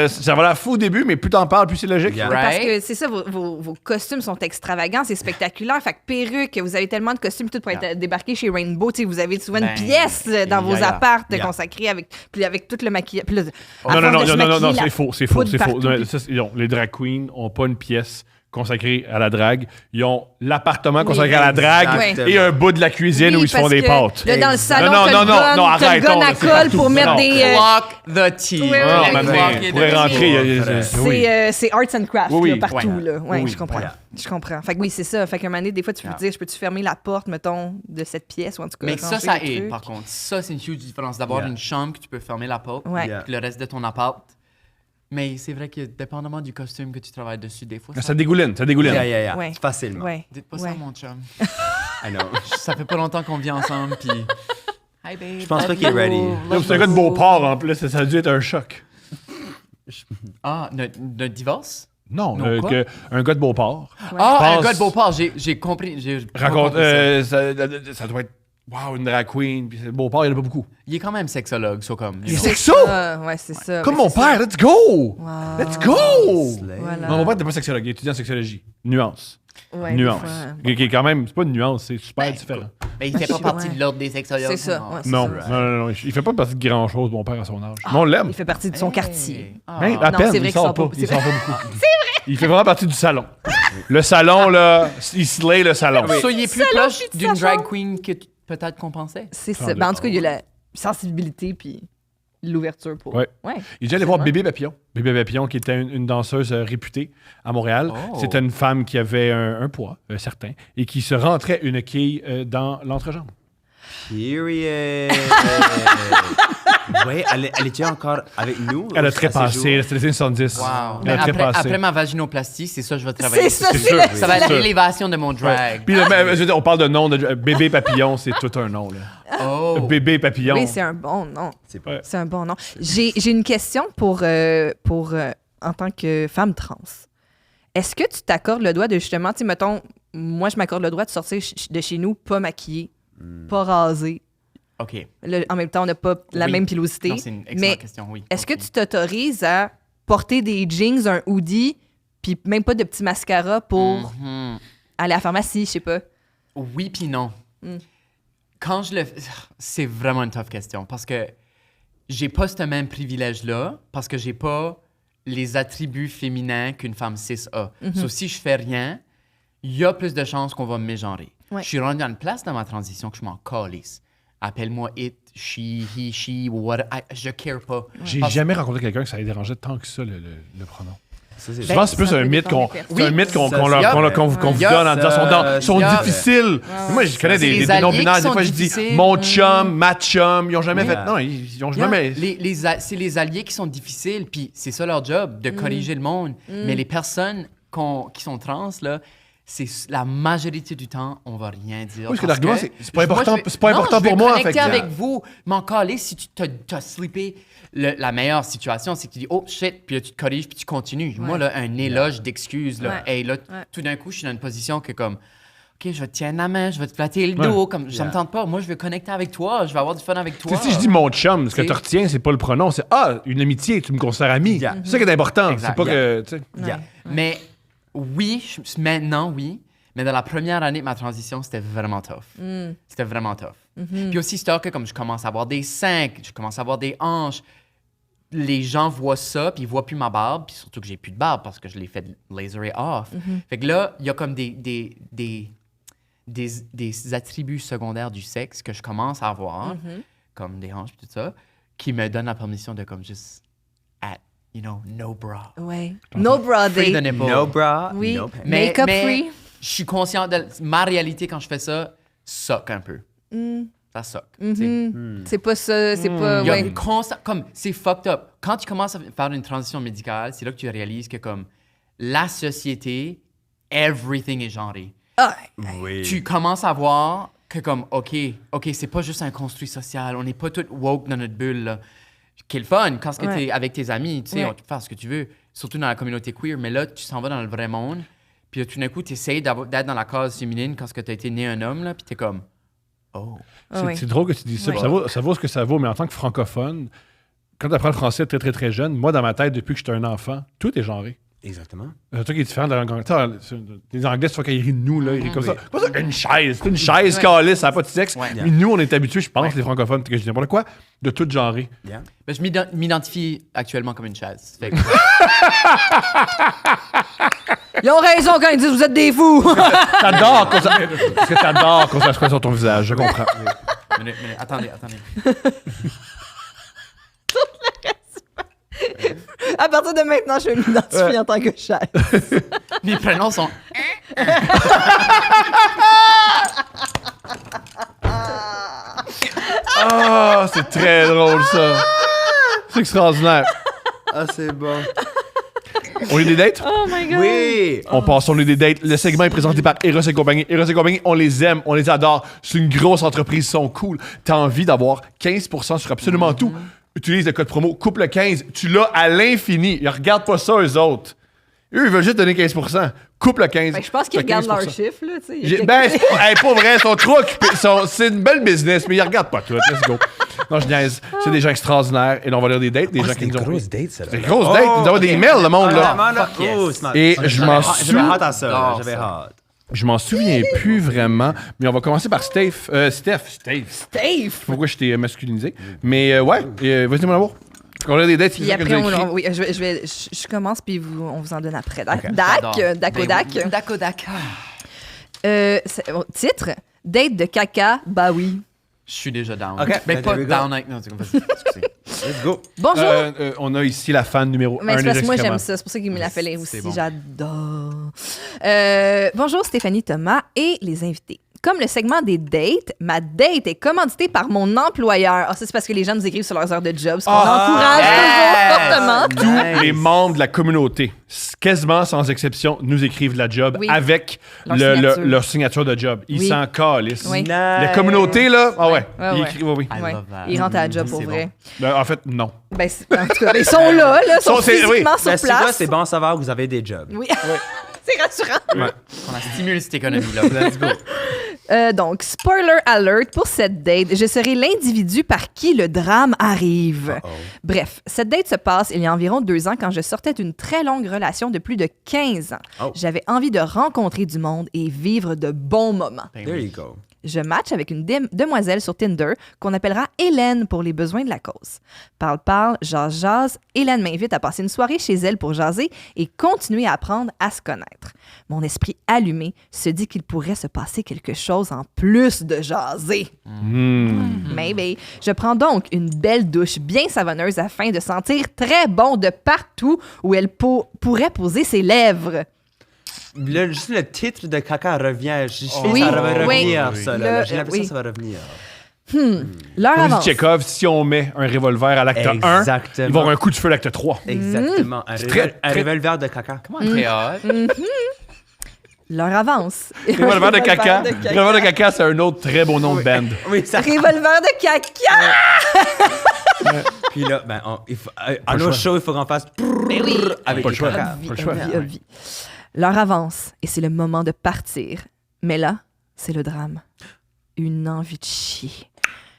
S1: non, ça va la fou au début, mais plus t'en parles, plus c'est logique.
S3: Yeah.
S2: Parce
S4: Right?
S2: que c'est ça, vos costumes sont extravagants, c'est spectaculaire. Fait que perruque, vous avez tellement de costumes tout pour être débarqué chez Rainbow. Tu sais, vous avez souvent
S4: Ben,
S2: une pièce dans vos
S4: yeah.
S2: apparts
S3: Yeah.
S2: consacrée avec tout le maquillage. Puis là, à
S1: Non,
S2: force
S1: non,
S2: de se
S1: non,
S2: maquiller, la
S1: c'est faux, c'est
S2: poudre
S1: faux.
S2: partout,
S1: Non,
S2: puis-
S1: ça, les drag queens n'ont pas une pièce consacrée à la drague. Ils ont l'appartement consacré à la drague
S3: exactement.
S1: et un bout de la cuisine
S2: Oui,
S1: où ils se font
S2: parce
S1: des
S2: que
S1: pâtes.
S2: Là, dans le salon,
S1: Non,
S2: t'as
S1: non,
S2: le
S1: non,
S2: gun,
S1: non,
S2: t'as le
S1: arrête,
S2: gun
S1: non,
S2: à
S1: c'est
S2: colle
S1: partout.
S2: pour mettre
S1: Non.
S2: des...
S4: Clock the tea.
S2: Oui, oui,
S1: Non,
S2: oui.
S1: maintenant,
S4: Clock
S1: on
S4: it
S1: pourrait
S4: the
S1: rentrer.
S4: tea.
S1: Oui.
S2: C'est arts and crafts
S1: Oui,
S2: là,
S1: oui.
S2: partout.
S4: Ouais.
S2: Là. Ouais,
S4: Oui,
S2: je comprends.
S3: voilà.
S2: Je comprends. Fait que oui, c'est ça. Fait qu'à un moment donné, des fois, tu peux te dire, je peux-tu fermer la porte, mettons, de cette pièce ou en tout cas.
S4: Mais ça,
S2: ranger
S4: ça
S2: les
S4: aide,
S2: trucs.
S4: par contre. Ça, c'est une huge différence d'avoir
S3: Yeah.
S4: une chambre que tu peux fermer la porte,
S2: Ouais.
S3: Yeah.
S4: puis le reste de ton appart, Mais c'est vrai que dépendamment du costume que tu travailles dessus, des fois,
S1: Ça dégouline, ça dégouline.
S3: Yeah.
S2: Ouais.
S3: Facilement.
S2: Ouais.
S4: Dites pas ça,
S2: Ouais.
S4: mon chum.
S3: I know.
S4: Ça fait pas longtemps qu'on vit ensemble, puis... Hi, babe.
S3: Je pense pas qu'il est ready.
S1: C'est un gars de Beauport en plus, ça a dû être un choc.
S4: Ah, notre divorce?
S1: Non,
S4: Non, quoi?
S1: un gars de Beauport.
S4: Ah, un
S1: Pense-
S4: gars de Beauport, j'ai compris. J'ai pas
S1: Raconte,
S4: compris ça.
S1: ça doit être, wow, une drag queen, puis c'est Beauport, il n'y en a pas beaucoup.
S4: Il est quand même sexologue, so comme...
S1: Il est sexo!
S2: Ouais, c'est ça.
S1: Comme
S2: Ouais,
S1: mon
S2: c'est
S1: père, let's go!
S2: Wow.
S1: Let's go!
S3: Slay.
S2: Voilà.
S1: Non, mon père n'était pas sexologue, il est étudiant en sexologie. Nuance.
S2: ça. Ouais,
S1: Nuance.
S2: des fois.
S1: Qui est quand même, c'est pas une nuance, c'est super différent.
S4: Mais il fait pas
S2: Ouais.
S4: partie de l'ordre des sexologues.
S2: C'est ça,
S4: non.
S2: ouais, c'est
S1: Non,
S2: ça.
S1: non, il fait pas partie de grand chose, mon père, à son âge. Mais on l'aime.
S2: Il fait partie de son
S4: Hey.
S2: quartier.
S4: Ah.
S1: Hein, à
S2: Non,
S1: peine,
S2: c'est vrai
S1: il
S2: qu'il
S1: sort
S2: sort
S1: pas.
S2: pas.
S1: Il sort pas beaucoup. C'est vrai. Il fait vraiment partie du salon. Le salon, là, il slay le salon.
S4: So, il est plus
S2: Salon,
S4: proche
S2: puis de
S4: d'une
S2: sa
S4: drag queen que peut-être qu'on pensait.
S2: C'est
S1: Sans
S2: ça. Ben, en tout cas, il y a
S1: doute.
S2: la sensibilité puis l'ouverture pour.
S1: Ouais. Il est déjà allé voir
S2: Absolument.
S1: Bébé Papillon. Bébé Papillon, qui était une danseuse réputée à Montréal.
S4: Oh.
S1: C'était une femme qui avait un poids certain et qui se rentrait une quille dans l'entrejambe.
S3: Period. Ouais, elle était encore avec nous.
S1: Elle a
S3: à ce
S1: trépassé,
S3: jour?
S1: c'était les années 70.
S4: Wow.
S1: Elle
S4: Mais
S1: a trépassé.
S4: après ma vaginoplastie, c'est ça que je vais travailler.
S2: C'est ça,
S1: C'est
S2: c'est
S1: sûr.
S2: la-
S4: Ça va être
S1: sûr.
S4: l'élévation de mon drag.
S1: Puis, je veux dire, on parle de nom de Bébé Papillon, c'est tout un nom. Là.
S4: Oh.
S1: Bébé Papillon.
S2: Oui, c'est un bon nom.
S3: C'est pas.
S2: C'est un bon nom. J'ai une question pour en tant que femme trans. Est-ce que tu t'accordes le droit de justement, tu sais, mettons, moi, je m'accorde le droit de sortir de chez nous pas maquillée, pas rasée.
S4: OK.
S2: En même temps, on n'a pas la
S4: Oui.
S2: même pilosité.
S4: Non, c'est une excellente
S2: Mais
S4: question, oui.
S2: est-ce que
S4: Ok.
S2: tu t'autorises à porter des jeans, un hoodie, puis même pas de petit mascara pour
S4: Mhm.
S2: aller à la pharmacie, je sais pas?
S4: Oui puis non.
S2: Mm.
S4: Quand je le fais, c'est vraiment une tough question parce que j'ai pas ce même privilège-là parce que j'ai pas les attributs féminins qu'une femme cis a.
S2: Mhm.
S4: So, si je fais rien, il y a plus de chances qu'on va me mégenrer.
S2: Ouais.
S4: Je suis rendu à une place dans ma transition que je m'en calisse. Appelle-moi it, she, he, she, what, je care pas.
S1: J'ai
S4: Parce-
S1: jamais rencontré quelqu'un que ça ait dérangé tant que ça, le pronom.
S3: Ça, c'est
S1: Je pense que c'est plus
S2: ça
S1: un
S2: peut
S1: mythe qu'on
S2: dépendre des
S1: c'est
S4: personnes.
S1: un mythe qu'on
S3: Oui,
S1: qu'on leur-
S3: ça,
S1: qu'on leur-
S3: c'est-
S1: qu'on vous qu'on vous
S4: Il y a
S1: donne en disant sont
S4: il y a-
S1: difficiles. Moi, je connais
S4: C'est
S1: des
S4: les
S1: des
S4: alliés
S1: non-binaires,
S4: qui
S1: des
S4: sont
S1: fois, je dis
S4: difficiles.
S1: mon chum, ma chum, ils ont jamais
S3: Oui.
S1: fait. Non, ils ont
S4: Yeah,
S1: jamais.
S4: c'est les alliés qui sont difficiles, puis c'est ça leur job, de corriger le monde. Mais les personnes qui sont trans, là, c'est la majorité du temps, on va rien dire.
S1: Oui, parce que
S4: parce
S1: l'argument, c'est pas important, c'est pas
S4: non,
S1: important
S4: je vais
S1: pour moi.
S4: connecter
S1: fait que-
S4: avec vous, m'en caler si tu t'as slippé. La meilleure situation, c'est que tu dis « Oh, shit », puis là, tu te corriges, puis tu continues. Moi, là, un éloge d'excuses, là,
S2: Ouais.
S4: hey, là,
S2: Ouais.
S4: tout d'un coup, je suis dans une position que comme... OK, je vais te tenir la main, je vais te flatter le dos, comme ça me tente pas. Moi, je veux connecter avec toi, je vais avoir du fun avec
S1: Tu
S4: toi.
S1: sais, si je dis mon chum, ce que
S4: C'est-
S1: tu retiens, c'est pas le pronom, c'est une amitié, tu me considères ami.
S3: Yeah.
S1: C'est ça qui est important.
S4: Exact.
S1: C'est pas que. Tu sais.
S3: Yeah.
S4: Mais oui, maintenant, oui. Mais dans la première année de ma transition, c'était vraiment tough. C'était vraiment tough. Puis aussi, c'est que comme je commence à avoir des seins, je commence à avoir des hanches, les gens voient ça, puis ils voient plus ma barbe, puis surtout que j'ai plus de barbe parce que je l'ai fait laserer off. Fait que là, il y a comme des attributs secondaires du sexe que je commence à avoir, comme des hanches, puis tout ça, qui me donnent la permission de comme juste no bra.
S2: Ouais. No bra
S4: Free
S2: day.
S4: the nipple.
S3: No bra,
S2: Oui.
S3: no pants.
S2: Make-up free.
S4: Je suis conscient de ma réalité quand je fais ça, suck un peu. Ça suck. tu sais.
S2: C'est pas ça, c'est pas.
S4: Il y a
S2: Ouais.
S4: une comme c'est fucked up. Quand tu commences à faire une transition médicale, c'est là que tu réalises que comme la société, everything est genré.
S2: Ah,
S3: Oui.
S4: Tu commences à voir que comme OK, c'est pas juste un construit social, on n'est pas tous woke dans notre bulle là. Quel fun quand tu
S2: Ouais.
S4: es avec tes amis, tu sais,
S2: Ouais.
S4: on peut faire ce que tu veux, surtout dans la communauté queer, mais là tu s'en vas dans le vrai monde. Puis là, tout d'un coup, tu essaies d'être dans la cause féminine quand tu as été né un homme, là, puis tu es comme, oh.
S2: ah ouais.
S1: C'est drôle que tu dis ça.
S2: Ouais.
S1: Puis ça vaut ce que ça vaut, mais en tant que francophone, quand tu apprends le français très, très, très jeune, moi, dans ma tête, depuis que j'étais un enfant, tout est genré.
S3: Exactement.
S1: Un truc qui est différent de la langue anglaise. Les Anglais, c'est fois qu'ils rient de nous, là, ils rient comme ça. Pas ça, une chaise. C'est une chaise, calice, ça n'a pas de sexe.
S4: Ouais.
S1: Mais nous, on est habitués, je pense, les francophones, que je dis n'importe quoi, de tout genrer.
S3: Yeah.
S4: Ben, je m'identifie actuellement comme une chaise. Fait que-
S2: Ils ont raison quand ils disent vous êtes des fous.
S1: T'adores qu'on ça. Parce que t'adores qu'on ça se passe sur ton visage, je comprends.
S4: Minute, attendez.
S2: À partir de maintenant, je vais m'identifier en tant que chaise.
S4: Mes prénoms sont.
S1: Ah, c'est très drôle, ça. C'est extraordinaire.
S3: Ah, c'est bon.
S1: On a des dates?
S2: Oh my God.
S3: Oui!
S1: On passe, on a des dates. Le segment est présenté par Eros et compagnie. Eros et compagnie, on les aime, on les adore. C'est une grosse entreprise, ils sont cool. T'as envie d'avoir 15% sur absolument tout. Utilise le code promo couple 15. Tu l'as à l'infini. Ils regardent pas ça, eux autres. Eux, ils veulent juste donner 15%. Couple 15.
S2: Ben, je pense qu'ils
S1: t'as
S2: regardent
S1: 15%.
S2: leurs chiffres, là, tu sais. Il y a
S1: Ben,
S2: quelques-
S1: c'est pas vrai, ils sont trop occupés. C'est une belle business, mais ils regardent pas tout. Let's go. Non, je niaise. C'est des gens extraordinaires. Et là, on va lire des dates. Des gens qui nous ont.
S3: dates, ça.
S1: Des grosses dates. Ils nous envoient des emails, le monde, là.
S3: Fuck yes. Oh, smart.
S1: Et je m'en
S3: J'avais hâte à ça.
S4: J'adore
S3: J'avais
S4: ça.
S3: hâte.
S1: Je m'en souviens plus vraiment, mais on va commencer par Steph. Steph.
S2: Dave!
S1: Pourquoi je t'ai masculinisé? Mais ouais, vas-y, mon amour. On a des dates, c'est
S2: Puis
S1: ça que
S2: après,
S1: nous a écrit.
S2: oui, je commence, puis on vous en donne après.
S4: J'adore.
S2: Dakodak.
S4: Dakodak.
S2: Titre, date de caca, bah oui.
S4: Je suis déjà down.
S3: Ok,
S4: Mais
S3: ben,
S4: pas
S3: there we go.
S4: down avec... Non, c'est comme ça.
S3: Let's go.
S2: Bonjour!
S1: On a ici la fan numéro 1
S2: Mais c'est
S1: des
S2: parce que moi,
S1: excréments.
S2: j'aime ça. C'est pour ça qu'il me l'a fait lire
S4: C'est
S2: aussi.
S4: bon.
S2: J'adore. Bonjour, Stéphanie Thomas et les invités. Comme le segment des dates, ma date est commanditée par mon employeur. Ah, ça, c'est parce que les gens nous écrivent sur leurs heures de job, ce qu'on encourage toujours fortement.
S1: Tous les membres de la communauté, quasiment sans exception, nous écrivent de la job
S2: Oui.
S1: avec
S2: Leur signature.
S1: leur signature de job. Ils
S2: Oui.
S1: s'en calissent.
S2: Oui.
S1: La communauté, là, ah ouais,
S2: Ouais,
S1: ils
S2: ouais.
S1: écrivent, oui.
S4: I
S2: Ouais.
S4: love that.
S2: Ils rentrent à la job pour
S4: C'est
S2: vrai.
S1: Ben, en fait, non.
S2: Ben, en tout cas, ils sont là, ils sont
S1: c'est- oui.
S2: physiquement sur
S3: Ben, c'est quoi?
S2: place.
S3: C'est bon à savoir que vous avez des jobs.
S2: Oui, c'est rassurant.
S4: On a stimulé cette économie-là. Let's go.
S2: Donc, spoiler alert pour cette date, je serai l'individu par qui le drame arrive. Bref, cette date se passe il y a environ 2 ans quand je sortais d'une très longue relation de plus de 15 ans.
S3: Oh.
S2: J'avais envie de rencontrer du monde et vivre de bons moments.
S3: There you go.
S2: Je match avec une demoiselle sur Tinder qu'on appellera Hélène pour les besoins de la cause. Parle, jase. Hélène m'invite à passer une soirée chez elle pour jaser et continuer à apprendre à se connaître. Mon esprit allumé se dit qu'il pourrait se passer quelque chose en plus de jaser. Maybe. Je prends donc une belle douche bien savonneuse afin de sentir très bon de partout où elle pourrait poser ses lèvres.
S3: Juste le titre de caca revient.
S2: Oui,
S3: ça va
S2: oui.
S3: revenir, ça. Là.
S2: Le-
S3: J'ai l'impression
S2: oui.
S3: que ça va revenir.
S2: L'heure
S1: Comme dit
S2: avance.
S1: Tchekhov, si on met un revolver à l'acte 1, il va y
S3: Exactement.
S1: avoir un coup de feu à l'acte 3.
S3: Exactement. Un
S1: très-
S3: revolver de caca.
S4: Comment très hot.
S2: L'heure avance.
S1: Revolver de caca. Revolver de caca, c'est un autre très beau nom de band.
S3: Oui, ça.
S2: Revolver de caca!
S3: Puis là, ben, à nos shows, il faut qu'on fasse avec
S1: Pas le
S3: le
S1: choix.
S3: caca.
S1: Pas le choix.
S2: Obvi. L'heure avance et c'est le moment de partir. Mais là, c'est le drame. Une envie de chier,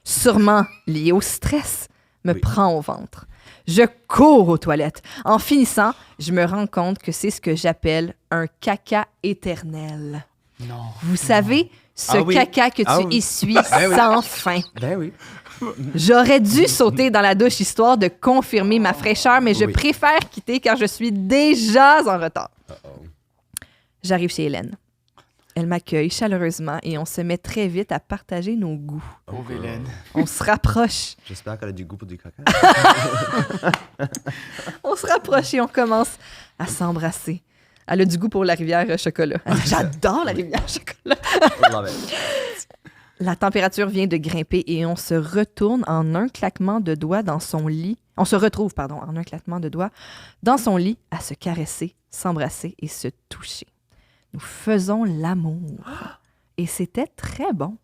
S2: sûrement liée au stress, me prend au ventre. Je cours aux toilettes. En finissant, je me rends compte que c'est ce que j'appelle un caca éternel.
S4: Non.
S2: Vous savez, ce
S3: Ah oui.
S2: caca que
S3: Ah
S2: tu
S3: oui.
S2: essuies
S3: Ben oui.
S2: sans fin.
S3: Ben oui.
S2: J'aurais dû sauter dans la douche histoire de confirmer ma fraîcheur, mais je
S3: Oui.
S2: préfère quitter car je suis déjà en retard. J'arrive chez Hélène. Elle m'accueille chaleureusement et on se met très vite à partager nos goûts.
S4: Oh, Hélène.
S2: On se rapproche.
S3: J'espère qu'elle a du goût pour du caca.
S2: On se rapproche et on commence à s'embrasser. Elle a du goût pour la rivière chocolat. J'adore la rivière chocolat.
S3: Love it.
S2: La température vient de grimper et on se retourne en un claquement de doigts dans son lit. On se retrouve, pardon, en un claquement de doigts dans son lit à se caresser, s'embrasser et se toucher. Nous faisons l'amour. Et c'était très bon.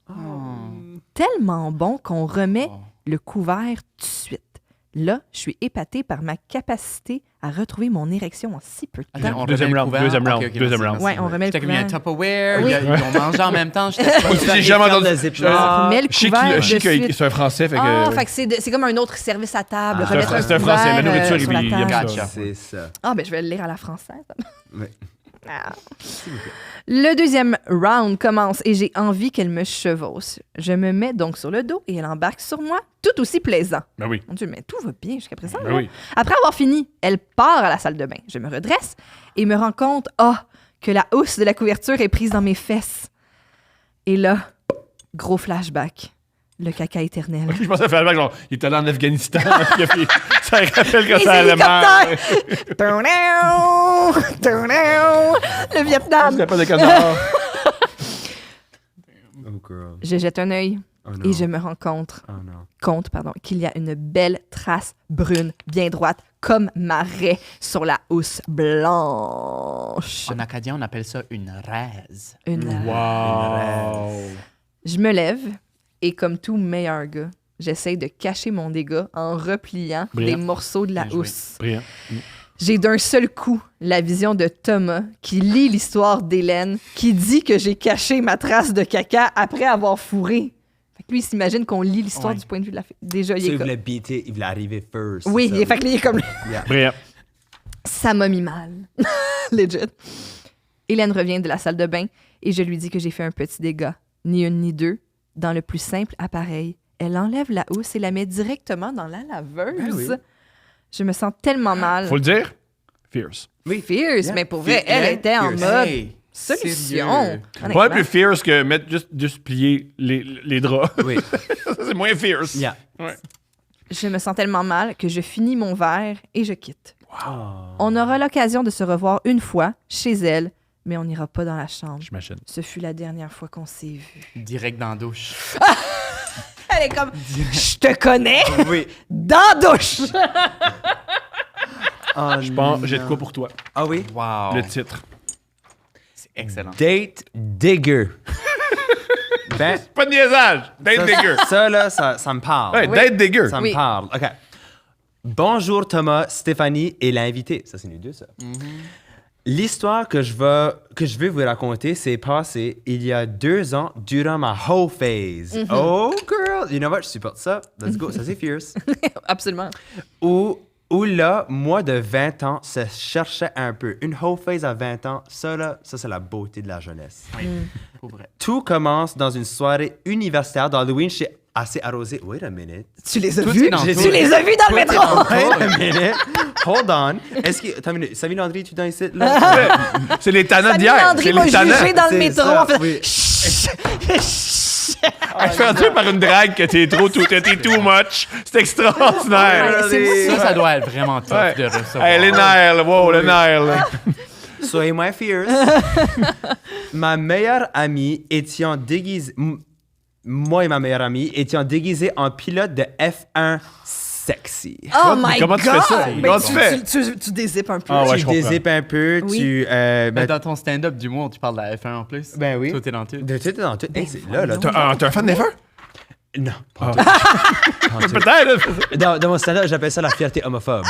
S2: Tellement bon qu'on remet le couvert tout de suite. Là, je suis épatée par ma capacité à retrouver mon érection en si peu de temps.
S4: Attends, on
S1: Deuxième
S4: remet le
S1: round,
S4: couvert?
S1: deuxième round,
S4: Ok, ok,
S1: deuxième
S4: merci,
S1: round.
S4: merci.
S2: Ouais, on remet le
S4: J'étais comme, il y a un
S2: couvert.
S4: Tupperware,
S2: Oui.
S4: ils ont mangé en même temps. J'étais pas
S1: J'ai jamais entendu
S3: le ziploc.
S2: On met le
S1: Je sais
S2: couvert
S1: que
S2: de suite.
S1: c'est un français, fait que.
S2: Ah, fait que c'est comme un autre service à table.
S3: Ah,
S2: remettre
S1: c'est un français, la
S2: couvert,
S1: nourriture,
S2: sur la
S1: il aime
S2: table.
S1: ça.
S3: C'est ça.
S2: Ah, ben je vais le lire à la française.
S3: Ouais.
S2: Ah. Le deuxième round commence et j'ai envie qu'elle me chevauche. Je me mets donc sur le dos et elle embarque sur moi, tout aussi plaisant.
S1: Ben oui.
S2: Mon Dieu, mais tout va bien jusqu'à présent.
S1: Ben
S2: là.
S1: oui.
S2: Après avoir fini, elle part à la salle de bain. Je me redresse et me rends compte, que la housse de la couverture est prise dans mes fesses. Et là, gros flashback. Le caca éternel.
S1: Je pensais faire le genre, il est allé en Afghanistan, puis il a fait- ça rappelle quand
S2: Les
S1: ça allait mal.
S2: hélicoptères! Le Vietnam!
S1: C'était pas de canard.
S3: Oh, girl.
S2: Je jette un œil
S3: Oh non.
S2: et je me rends compte,
S3: Oh non.
S2: qu'il y a une belle trace brune, bien droite, comme ma raie sur la housse blanche.
S4: En acadien, on appelle ça une raise.
S1: Wow!
S2: Je me lève et comme tout meilleur gars, j'essaye de cacher mon dégât en repliant
S1: Brillant.
S2: des morceaux de la
S4: Bien joué.
S2: housse.
S1: Brillant.
S2: J'ai d'un seul coup la vision de Thomas qui lit l'histoire d'Hélène, qui dit que j'ai caché ma trace de caca après avoir fourré. Fait que lui, il s'imagine qu'on lit l'histoire
S4: Ouais.
S2: du point de vue de la fille. Déjà,
S3: So,
S2: il
S3: il
S2: est comme...
S3: voulait beater, il voulait arriver first.
S2: Oui,
S3: c'est ça.
S2: fait que lui, il est comme...
S3: Yeah.
S1: Brillant.
S2: Ça m'a mis mal. Legit. Hélène revient de la salle de bain et je lui dis que j'ai fait un petit dégât. Ni une ni deux. Dans le plus simple appareil. Elle enlève la housse et la met directement dans la laveuse.
S3: Ben oui.
S2: Je me sens tellement mal.
S1: Faut le dire? Fierce.
S3: Oui.
S2: Fierce,
S3: Yeah.
S2: mais pour vrai, elle
S3: Yeah.
S2: était en
S3: Fierce.
S2: mode
S4: Hey,
S2: solution.
S4: sérieux.
S2: Honnêtement.
S1: Pas plus fierce que mettre juste plier les draps.
S3: Oui.
S1: C'est moins fierce.
S3: Yeah.
S1: Ouais.
S2: Je me sens tellement mal que je finis mon verre et je quitte.
S3: Oh.
S2: On aura l'occasion de se revoir une fois chez elle, mais on n'ira pas dans la chambre.
S1: J'imagine.
S2: Ce fut la dernière fois qu'on s'est vus.
S4: Direct dans la douche.
S2: Elle est comme, je te connais
S3: Oui.
S2: dans la douche.
S3: Oh,
S1: Je pense, j'ai de quoi pour toi.
S3: Ah oui?
S4: Wow.
S1: Le titre.
S4: C'est excellent.
S3: Date digger. Ben,
S1: Pas de niaisage! Date digger!
S3: ça, là, ça me parle.
S1: Ouais,
S2: Oui.
S1: date digger!
S3: Ça
S2: Oui.
S3: me parle. OK. Bonjour Thomas, Stéphanie et l'invité. Ça, c'est nous deux, ça. L'histoire que je vais vous raconter s'est passée il y a 2 ans durant ma hoe phase. Oh, girl! You know what? Je supporte ça. Let's go. Ça, c'est fierce.
S2: Absolument.
S3: Où là, moi de 20 ans, se cherchait un peu. Une hoe phase à 20 ans, ça, là, ça, c'est la beauté de la jeunesse.
S4: Pour vrai.
S3: Tout commence dans une soirée universitaire d'Halloween chez assez arrosé. Wait a minute.
S2: Tu les as
S4: Tout
S2: vus?
S4: est dans
S2: Tu
S4: tout.
S2: les as vus dans le métro?
S3: Wait a minute. Hold on. Est-ce que. Attends une minute. Samy Landry, tu es dans ici? Là?
S1: C'est les tannants
S2: Samy
S1: d'hier!
S2: Landry
S1: C'est
S2: m'a
S1: les tannants!
S2: jugé dans le
S3: C'est
S2: métro
S3: ça,
S2: en faisant
S3: oui.
S2: Chut.
S1: À se faire dire par une drague que t'es too much. C'est extraordinaire!
S2: Ouais, c'est
S4: Ça doit être vraiment tough
S1: Ouais.
S4: de recevoir.
S1: Hey, les nerfs, là. Wow, les nerfs, là.
S3: Soyez moins fierce. Ma meilleure amie étant déguisée. Moi et ma meilleure amie étions déguisés en pilote de F1 sexy.
S2: Oh my
S1: Comment
S2: God!
S1: tu fais ça?
S2: Ben,
S1: Comment tu fais?
S2: Tu dézippes un peu.
S1: Ah ouais,
S3: Tu
S1: je comprends.
S3: dézippes un peu,
S2: Oui.
S3: tu.
S4: Mais
S3: ben,
S4: dans ton stand-up d'humour, tu parles de la F1 en plus.
S3: Ben oui.
S4: Tout est dans tout.
S3: de tout dans tout. Hey, c'est là, là.
S1: T'es un fan d'F1?
S3: Non.
S1: Ah.
S3: Pas en tout.
S1: Peut-être.
S3: Dans mon stand-up, j'appelle ça la fierté homophobe.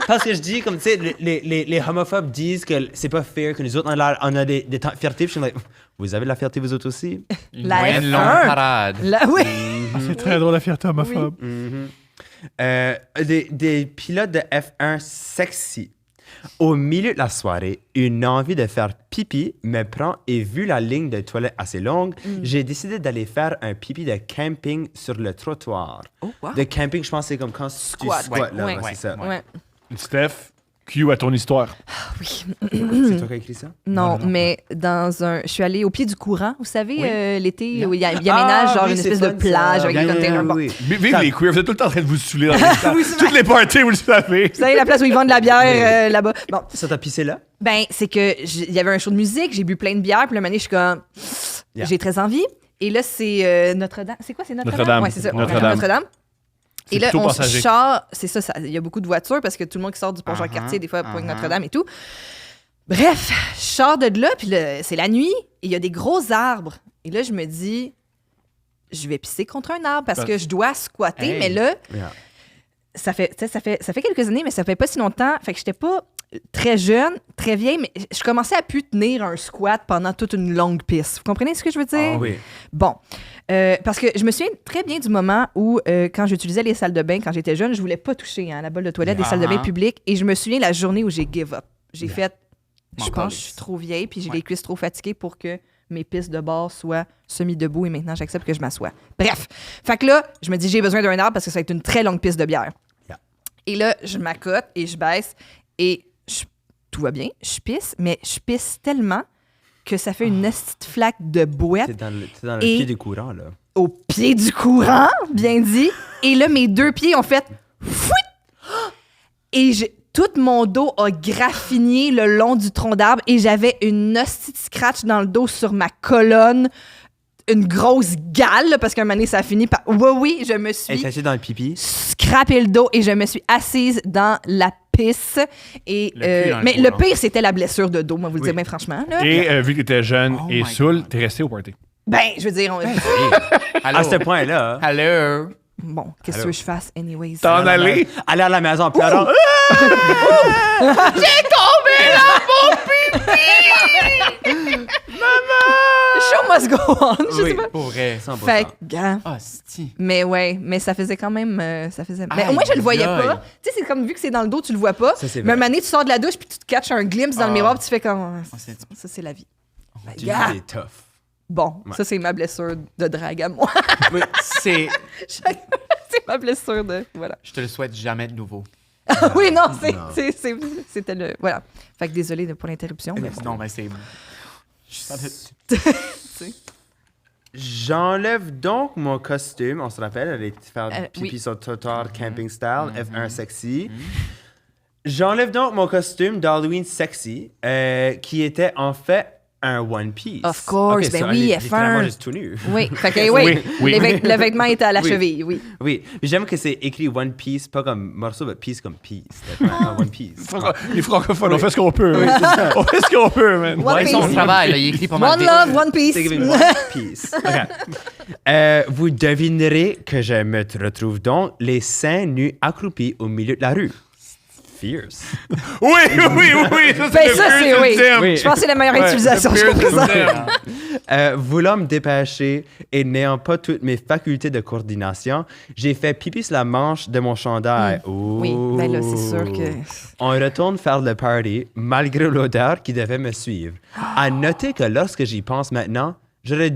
S3: Parce que je dis, comme tu sais, les homophobes disent que c'est pas fair, que nous autres, on a des temps de fierté. Puis je suis like, vous avez de la fierté, vous autres aussi?
S4: Une
S2: La
S4: moyenne
S2: F1.
S4: longue parade.
S2: Là, oui.
S1: C'est très drôle, la fierté homophobe.
S3: Des pilotes de F1 sexy. Au milieu de la soirée, une envie de faire pipi me prend et vu la ligne de toilette assez longue, j'ai décidé d'aller faire un pipi de camping sur le trottoir.
S2: Oh, wow.
S3: De camping, je pense que c'est comme quand
S2: Squat.
S3: tu squats, là,
S2: Ouais.
S3: ouais, c'est ça.
S2: Ouais.
S1: Steph, cue à ton histoire.
S2: Oui.
S3: C'est toi qui as écrit ça?
S2: Non, mais je suis allée au pied du courant, vous savez, l'été, où il y aménage genre
S3: oui,
S2: une
S3: c'est
S2: espèce de
S3: fun,
S2: plage
S3: ça.
S2: avec des
S3: Yeah,
S2: containers. Bon.
S3: oui.
S1: Vive les queers, vous êtes tout le temps en train de vous saouler dans les
S2: Oui, c'est
S1: Toutes les parties, vous le savez.
S2: Vous savez, la place où ils vendent de la bière là-bas. Bon,
S3: Ça t'a pissé là?
S2: ben, c'est que il y avait un show de musique, j'ai bu plein de bière, puis le moment donné, je suis comme,
S3: Yeah.
S2: j'ai très envie. Et là, c'est Notre-Dame. C'est quoi, c'est Notre-Dame?
S1: Notre-Dame.
S2: Ouais, c'est ça.
S1: Notre-Dame.
S2: Notre-Dame.
S1: C'est
S2: Et là,
S1: plutôt
S2: on
S1: passager.
S2: sort, c'est ça, il y a beaucoup de voitures parce que tout le monde qui sort du pont Jean-Cartier, des fois, pointe Notre-Dame et tout. Bref, je sors de là, puis c'est la nuit, et il y a des gros arbres. Et là, je me dis, je vais pisser contre un arbre parce que je dois squatter,
S4: Hey.
S2: mais là,
S3: Yeah.
S2: ça fait quelques années, mais ça fait pas si longtemps. Fait que j'étais pas très jeune, très vieille, mais je commençais à plus tenir un squat pendant toute une longue piste. Vous comprenez ce que je veux dire?
S3: Ah oui.
S2: Bon. Parce que je me souviens très bien du moment où, quand j'utilisais les salles de bain, quand j'étais jeune, je voulais pas toucher la bolle de toilette des salles de bain publiques. Et je me souviens la journée où j'ai give up. J'ai fait, je
S4: Encore
S2: pense que je
S4: lisse.
S2: suis trop vieille, puis j'ai les cuisses trop fatiguées pour que mes pistes de bord soient semi-debout et maintenant j'accepte que je m'assois. Bref. Fait que là, je me dis, j'ai besoin d'un arbre parce que ça va être une très longue piste de bière.
S3: Yeah.
S2: Et là, je m'accote et je baisse et tout va bien, je pisse, mais je pisse tellement que ça fait une petite flaque de boîte
S3: T'es dans le
S2: Et-
S3: pied des courants, là.
S2: au pied du courant, bien dit. Et là, mes deux pieds ont fait fouit! Et tout mon dos a graffiné le long du tronc d'arbre et j'avais une hostie de scratch dans le dos sur ma colonne. une grosse gale, là, parce qu'un moment donné, ça a fini par... Oui, je me
S3: Elle
S2: suis
S3: est attachée dans le pipi.
S2: scrappé le dos et je me suis assise dans la pisse. Et,
S4: Le cul dans le
S2: mais
S4: cou,
S2: le
S4: là.
S2: pire, c'était la blessure de dos, moi, vous le
S3: Oui.
S2: dire bien franchement. Là.
S1: Et vu que t'étais jeune
S4: Oh
S1: et
S4: my
S1: saoul,
S4: God.
S1: t'es resté au party.
S2: Ben, je veux dire...
S4: Allô?
S3: À ce point-là,
S4: Allô?
S2: Bon, qu'est-ce que tu veux que je fasse, anyways?
S1: T'en allais?
S3: aller à la maison en pleurant.
S2: Show must go on, je sais pas.
S4: Pour vrai.
S3: 100%.
S2: Fait que, gars,
S4: Ah, c'ti.
S2: mais ouais, mais ça faisait quand même... ça faisait... Mais au
S4: Aïe,
S2: moins, je le voyais
S4: aïe.
S2: pas. Tu sais, c'est comme, vu que c'est dans le dos, tu le vois pas.
S3: Ça, c'est
S2: Mais un
S3: vrai.
S2: moment donné, tu sors de la douche puis tu te catches un glimpse dans le
S4: Ah.
S2: miroir puis tu fais comme...
S4: c'est-
S2: Ça, c'est la vie. Ben,
S3: Tu
S2: gars,
S3: c'est tough.
S2: bon,
S3: Ouais.
S2: ça, c'est ma blessure de drague à moi.
S4: C'est...
S2: C'est ma blessure de... Voilà.
S4: Je te le souhaite jamais de nouveau.
S2: Oui, non,
S3: Non.
S2: c'était le... Voilà. Fait que désolé pour l'interruption. mais
S4: Non, mais c'est...
S3: J'enlève donc mon costume. On se rappelle, elle est faire pipi
S2: oui.
S3: sur trottoir camping style, F1 sexy. J'enlève donc mon costume d'Halloween sexy, qui était en fait un One Piece.
S2: Of course,
S3: Ok,
S2: ben
S3: so
S2: oui,
S3: elle est
S2: F1.
S3: littéralement juste tout nu.
S2: Oui, fait que oui,
S1: Oui.
S2: le vêtement était à la
S3: Oui.
S2: cheville, oui.
S3: Oui, mais j'aime que c'est écrit One Piece, pas comme morceau, mais piece comme piece. Un One Piece.
S1: Les francophones, on fait ce qu'on peut. On fait ce qu'on peut, man.
S2: One
S4: Ouais, son
S2: Piece.
S4: travail, là, il écrit pas mal
S2: One
S4: vite.
S2: love, one piece.
S3: C'est giving One Piece. Ok. Vous devinerez que je me retrouve donc les seins nus accroupis au milieu de la rue. Fierce.
S1: Oui. Ça,
S2: Ben
S1: le
S2: ça,
S1: plus
S2: c'est oui.
S1: ultime.
S3: Oui.
S2: Je pense que c'est la meilleure
S1: Ouais,
S2: utilisation
S1: le
S2: jusqu'à
S1: plus
S2: présent.
S1: ultime.
S3: Voulant me dépêcher et n'ayant pas toutes mes facultés de coordination, j'ai fait pipi sur la manche de mon chandail.
S2: Oui, ben là, c'est sûr que...
S3: On retourne faire le party, malgré l'odeur qui devait me suivre. À noter que lorsque j'y pense maintenant, j'aurais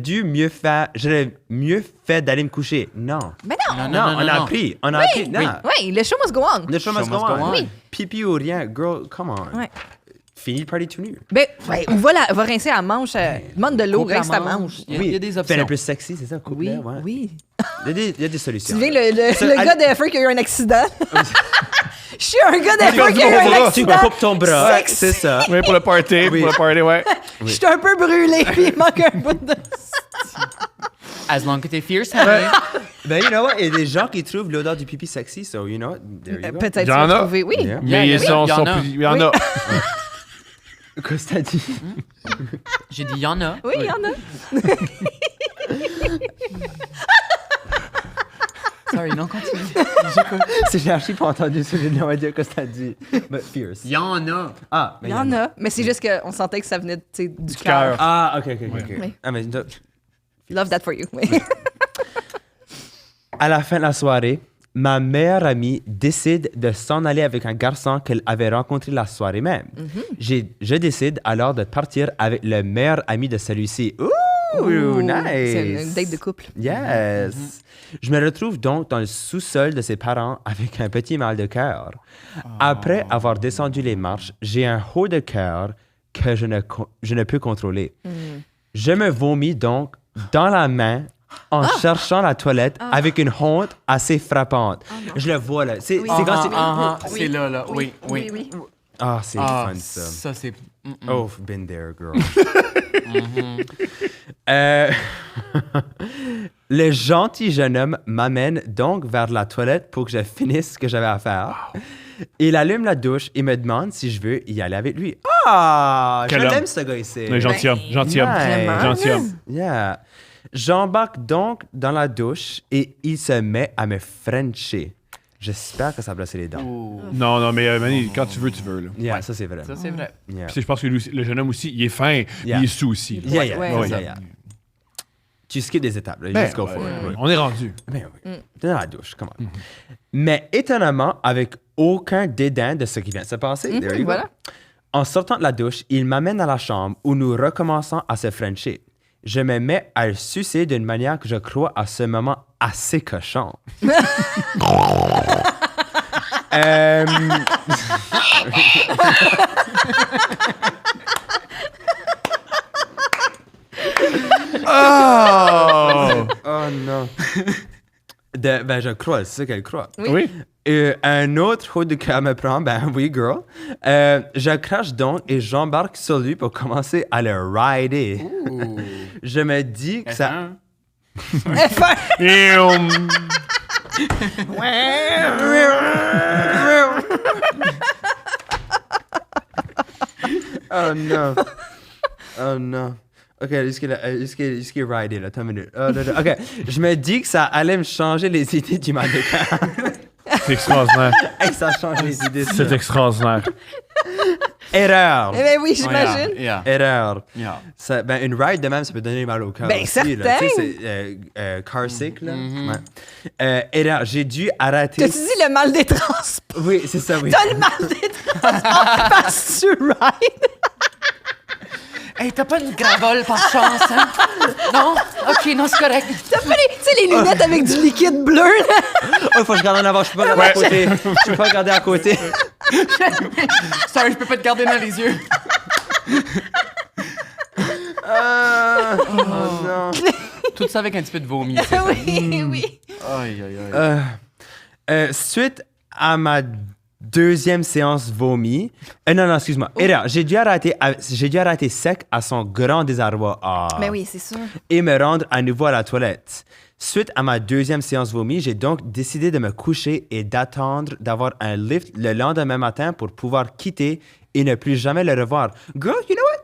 S3: mieux fait d'aller me coucher. Non.
S2: Mais non.
S3: Non, on a appris. On a appris. Non.
S2: Oui, le show must go on.
S3: Le show must go on.
S2: Oui.
S3: Pipi ou rien. Girl, come on.
S2: Ouais.
S3: Fini le party tout nu.
S2: Ben, ouais, ou va rincer la manche, demande de l'eau,
S4: Coupe la
S2: rince ta
S4: manche.
S2: manche.
S4: Il y a des
S3: Fais
S4: options.
S3: le plus sexy, c'est ça?
S2: Oui,
S3: Coupe-le, ouais.
S2: oui.
S3: Il y a des solutions.
S2: Tu deviens le
S3: Ça,
S2: gars de F1 qui a eu un accident. Je suis un gars de F1 qui a eu un
S3: Tu
S2: accident.
S3: coupes ton bras.
S2: Sexe.
S3: C'est ça.
S1: Oui, pour le party.
S3: Oui.
S1: Pour le party, ouais.
S2: Je suis un peu brûlé, puis il manque un bout de...
S4: As long que t'es fierce, Henry.
S3: Ben, you know what? Il y a des gens qui trouvent l'odeur du pipi sexy, so you know what? There you go.
S2: Peut-être
S1: Il y en
S2: tu vas
S1: a.
S2: trouver, oui.
S3: Yeah.
S1: Mais
S4: il y
S1: ils
S4: en
S1: sont
S4: a.
S1: plus. Il y en a.
S3: Qu'est-ce que t'as dit?
S4: J'ai dit, il y en a.
S2: Oui, il y en a.
S4: Sorry, non, continue.
S3: C'est j'ai archi pas entendu ce que j'ai dire qu'est-ce que t'as dit. But fierce.
S4: Il y en a.
S3: Ah,
S2: Il y en a. Mais c'est juste qu'on sentait que ça venait tu sais, du
S1: cœur.
S2: cœur.
S3: Ah, ok.
S2: Oui.
S3: Ah, mais
S2: Love that for you. Oui.
S3: à la fin de la soirée, ma meilleure amie décide de s'en aller avec un garçon qu'elle avait rencontré la soirée même. Je décide alors de partir avec le meilleur ami de celui-ci. Ouh, nice!
S2: C'est une date de couple.
S3: Yes! Je me retrouve donc dans le sous-sol de ses parents avec un petit mal de cœur. Après avoir descendu les marches, j'ai un haut de cœur que je ne peux contrôler. Je me vomis donc dans la main en cherchant la toilette avec une honte assez frappante. Je le vois là. C'est quand c'est...
S4: C'est là. Oui.
S3: Ah, c'est
S4: Ah,
S3: fun ça.
S4: ça, c'est...
S3: Oh, been there, girl. Le gentil jeune homme m'amène donc vers la toilette pour que je finisse ce que j'avais à faire. Il allume la douche et me demande si je veux y aller avec lui. Ah! Je
S1: Quel homme.
S3: l'aime, ce gars ici.
S1: Mais gentilhomme. Gentilhomme.
S3: Nice.
S1: Gentilhomme.
S3: Yeah. J'embarque donc dans la douche et il se met à me frencher. J'espère que ça a brossé les dents.
S1: Non, mais Manny, quand tu veux, là.
S3: Yeah, ça c'est vrai.
S4: Ça, c'est vrai.
S3: Yeah.
S1: Puis je pense que lui aussi- le jeune homme aussi, il est fin,
S3: Yeah.
S1: il est sous aussi. là.
S3: Yeah.
S2: Ouais,
S3: Yeah. Tu skips des étapes, là.
S1: Ben,
S3: Just go for
S1: ouais,
S3: it.
S1: ouais. On est rendu.
S3: Ben oui. T'es dans la douche, comment. Mais étonnamment, avec aucun dédain de ce qui vient de se passer. There you go.
S2: voilà.
S3: En sortant de la douche, il m'amène à la chambre où nous recommençons à se frencher. Je me mets à le sucer d'une manière que je crois à ce moment assez cochon.
S1: Oh!
S3: Oh non. De Ben, je crois, c'est ça qu'elle croit.
S1: Oui.
S3: Un autre route qu'elle me prend, ben oui, girl. Je crache donc et j'embarque sur lui pour commencer à le rider. Je me dis que ça... Oh non. Oh non. OK, jusqu'à rider, là. Attends une minute. Oh, non. OK, je me dis que ça allait me changer les idées du mannequin.
S1: C'est extraordinaire.
S3: Hey, ça change les idées.
S1: C'est extraordinaire.
S3: Erreur.
S2: Eh ben oui, j'imagine.
S3: Erreur.
S4: Yeah.
S3: Ça, ben, une ride de même, ça peut donner mal au cœur.
S2: Ben,
S3: aussi, là.
S2: certain.
S3: Tu sais, c'est car sick, là. Ouais. Erreur. J'ai dû arrêter.
S2: T'as-tu dit le mal des transports?
S3: Oui, c'est ça, oui.
S2: T'as le mal des transports parce que tu rides.
S4: Hey, t'as pas une gravole par chance, hein? Non? OK, non, c'est correct.
S2: T'as pas tu sais, les lunettes avec du liquide bleu, là?
S3: Oh, il faut que je regarde en avant. Je peux pas regarder à côté. Je peux pas regarder à côté.
S4: Sorry, je peux pas te garder dans les yeux.
S3: Oh non.
S4: Tout ça avec un petit peu de vomi.
S2: Oui.
S4: Aïe, aïe, aïe.
S3: Suite à ma deuxième séance vomi. Non, excuse-moi. Erreur. J'ai dû arrêter sec à son grand désarroi.
S2: Ben oui, c'est sûr.
S3: Et me rendre à nouveau à la toilette. Suite à ma deuxième séance vomi, j'ai donc décidé de me coucher et d'attendre d'avoir un lift le lendemain matin pour pouvoir quitter et ne plus jamais le revoir. Girl, you know what?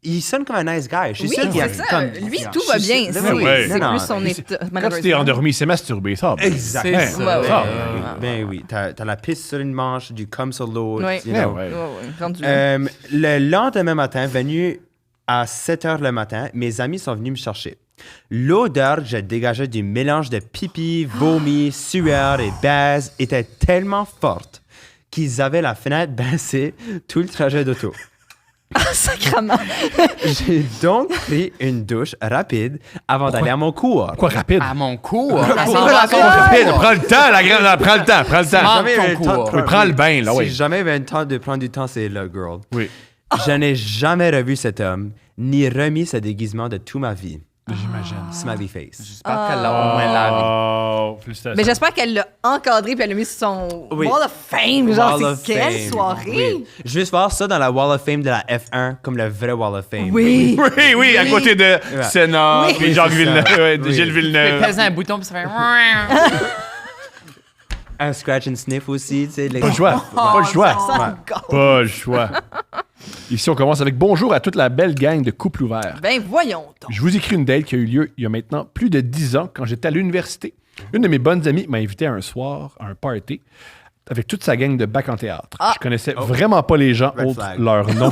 S3: Il sonne comme un nice guy. Je suis
S2: Oui,
S3: sûr qu'il y a
S2: c'est ça.
S3: comme...
S2: Lui, tout va bien. C'est
S1: Ouais.
S2: c'est
S3: Non,
S2: plus son
S3: non.
S2: état,
S1: Quand tu t'es
S2: malheureusement.
S1: endormi, c'est masturbé, ça.
S3: Exact.
S4: C'est ça.
S2: Ouais,
S1: ça.
S3: Ben oui, t'as la pisse sur une manche, du cum sur l'autre.
S2: Ouais.
S3: you know.
S1: Ouais.
S2: Ouais, rendu là.
S3: Le lendemain matin, venu à 7 h le matin, mes amis sont venus me chercher. L'odeur que je dégageais du mélange de pipi, vomi, sueur et baise était tellement forte qu'ils avaient la fenêtre baissée tout le trajet d'auto.
S2: Ah, sacrément.
S3: J'ai donc pris une douche rapide avant d'aller à mon cours.
S1: Quoi, rapide?
S4: À mon cours.
S1: Rapide, prends le temps, la grande, prends le temps.
S4: Manque
S3: Jamais
S4: ton
S3: eu le temps de
S4: cours.
S3: prendre-
S1: Prends le bain, là,
S3: Si
S1: oui.
S3: jamais eu le temps de prendre du temps, c'est là, girl.
S1: Oui.
S3: Je n'ai jamais revu cet homme, ni remis ce déguisement de toute ma vie.
S1: J'imagine.
S3: Smiley face.
S4: J'espère qu'elle l'a au moins lavé.
S1: Oh, félicitations.
S2: Mais j'espère qu'elle l'a encadré puis elle l'a mis sur son
S3: Oui.
S2: Wall of Fame. Genre,
S3: Wall of
S2: c'est quelle
S3: Fame.
S2: soirée?
S3: Oui. Juste voir ça dans la Wall of Fame de la F1 comme le vrai Wall of Fame.
S2: Oui.
S1: Oui, à côté de Senna,
S2: Oui.
S1: puis Jacques
S3: C'est ça.
S1: Villeneuve, ouais, de
S3: Oui.
S1: Gilles Villeneuve.
S4: Pèse un bouton puis ça fait...
S3: Un scratch and sniff aussi, tu sais.
S1: Pas le choix. Pas le choix.
S2: Ça sent le corps.
S1: Pas le choix. Ici, on commence avec bonjour à toute la belle gang de couples ouverts.
S2: Ben voyons donc.
S1: Je vous écris une date qui a eu lieu il y a maintenant plus de 10 ans quand j'étais à l'université. Une de mes bonnes amies m'a invité à un soir, à un party, avec toute sa gang de bac en théâtre. Je connaissais vraiment pas les gens,
S3: Red
S1: autres
S3: flag.
S1: leur nom.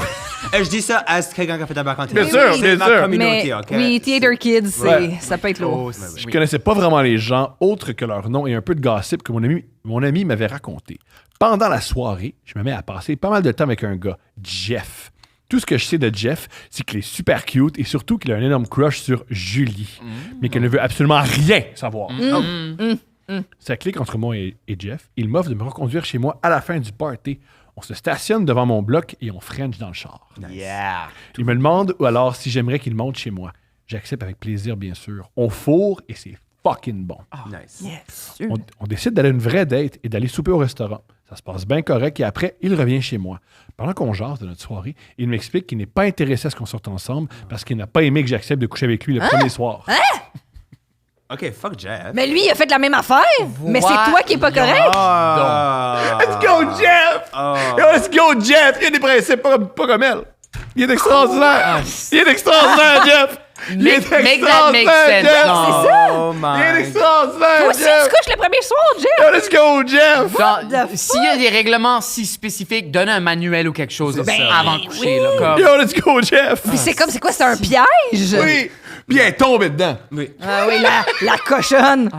S3: Je dis ça à quelqu'un qui a fait un bac en
S1: Bien
S3: théâtre.
S1: sûr,
S3: C'est
S1: bien
S3: ma
S1: sûr.
S3: communauté,
S2: Mais
S3: OK?
S2: oui, Theater Kids, ça peut être lourd.
S1: Je connaissais pas vraiment les gens, autres que leur nom et un peu de gossip que mon ami m'avait raconté. Pendant la soirée, je me mets à passer pas mal de temps avec un gars, Jeff. Tout ce que je sais de Jeff, c'est qu'il est super cute et surtout qu'il a un énorme crush sur Julie, mais qu'il ne veut absolument rien savoir. Ça clique entre moi et Jeff. Il m'offre de me reconduire chez moi à la fin du party. On se stationne devant mon bloc et on French dans le char.
S4: Yeah.
S1: Il me demande ou alors si j'aimerais qu'il monte chez moi. J'accepte avec plaisir, bien sûr. On fourre et c'est fucking bon.
S3: Nice.
S2: Yes.
S1: On décide d'aller à une vraie date et d'aller souper au restaurant. Ça se passe bien correct et après, il revient chez moi. Pendant qu'on jase de notre soirée, il m'explique qu'il n'est pas intéressé à ce qu'on sorte ensemble parce qu'il n'a pas aimé que j'accepte de coucher avec lui le premier soir.
S3: OK, fuck Jeff.
S2: Mais lui, il a fait la même affaire. Mais c'est toi qui est pas correct.
S1: Let's go, Jeff! Yo, let's go, Jeff! Il a des principes pas comme elle. Il est extraordinaire! Il est extraordinaire, Jeff! Il est
S4: Make that make
S1: extraordinaire,
S4: sense.
S1: Jeff!
S3: Oh
S1: Il
S3: my
S1: est extraordinaire,
S2: Toi aussi, tu
S1: Jeff!
S2: couches le premier soir, Jeff.
S1: Yo, let's go, Jeff!
S4: Genre,
S2: the
S4: s'il y a des règlements si spécifiques, donne un manuel ou quelque chose avant de coucher. Là, comme...
S1: Yo, let's go, Jeff!
S2: Puis c'est comme, c'est quoi, c'est un piège?
S1: Oui! Puis elle est tombée dedans.
S3: Oui.
S2: Ah oui, la cochonne.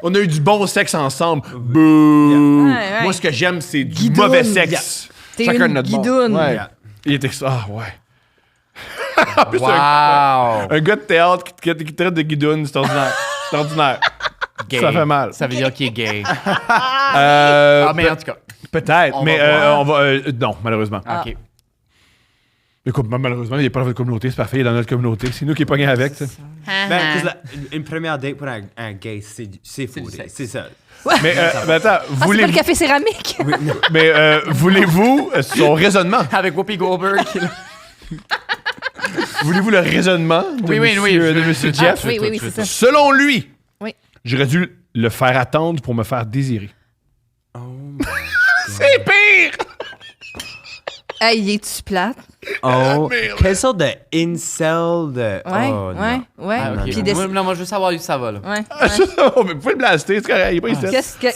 S1: On a eu du bon sexe ensemble. Bouh!
S2: Ouais, ouais.
S1: Moi, ce que j'aime, c'est du
S2: Guidoune.
S1: mauvais sexe.
S2: T'es
S1: Chacun
S2: une
S1: de notre bord.
S2: guidoune.
S1: Ouais.
S3: Yeah.
S1: Il est extra... Ah, ouais. En plus,
S4: Wow.
S1: un gars de théâtre qui traite de guidoune, c'est ordinaire. C'est ordinaire.
S4: Gay.
S1: Ça fait mal.
S4: Ça veut dire qu'il est gay.
S1: Ah,
S4: Mais en tout cas.
S1: peut-être,
S4: On
S1: mais
S4: va voir.
S1: on va... non, malheureusement.
S4: OK.
S1: Écoute, malheureusement, il n'est pas dans votre communauté, c'est parfait, il est dans notre communauté. C'est nous qui est pogné avec. tu sais.
S3: Ben, une première date pour un gay, c'est fou.
S4: du sexe.
S3: C'est ça.
S1: Mais attends,
S2: Ah, c'est pas
S1: voulez-vous...
S2: le café céramique?
S1: Mais voulez-vous son raisonnement?
S4: Avec Whoopi Goldberg.
S1: Voulez-vous le raisonnement de monsieur Jeff?
S2: Oui, c'est ça.
S1: Selon lui,
S2: Oui.
S1: j'aurais dû le faire attendre pour me faire désirer.
S3: Oh my
S1: C'est pire!
S2: Hey, es-tu plate?
S3: Oh,
S1: merde.
S3: quelle sorte de incel de...
S2: Ouais,
S3: oh,
S2: ouais,
S3: non.
S2: ouais.
S4: Ah, ok.
S2: Puis
S4: Moi, je veux savoir où ça va, là.
S2: Ouais.
S1: Oh, mais vous pouvez le blaster, c'est correct, il est pas ici.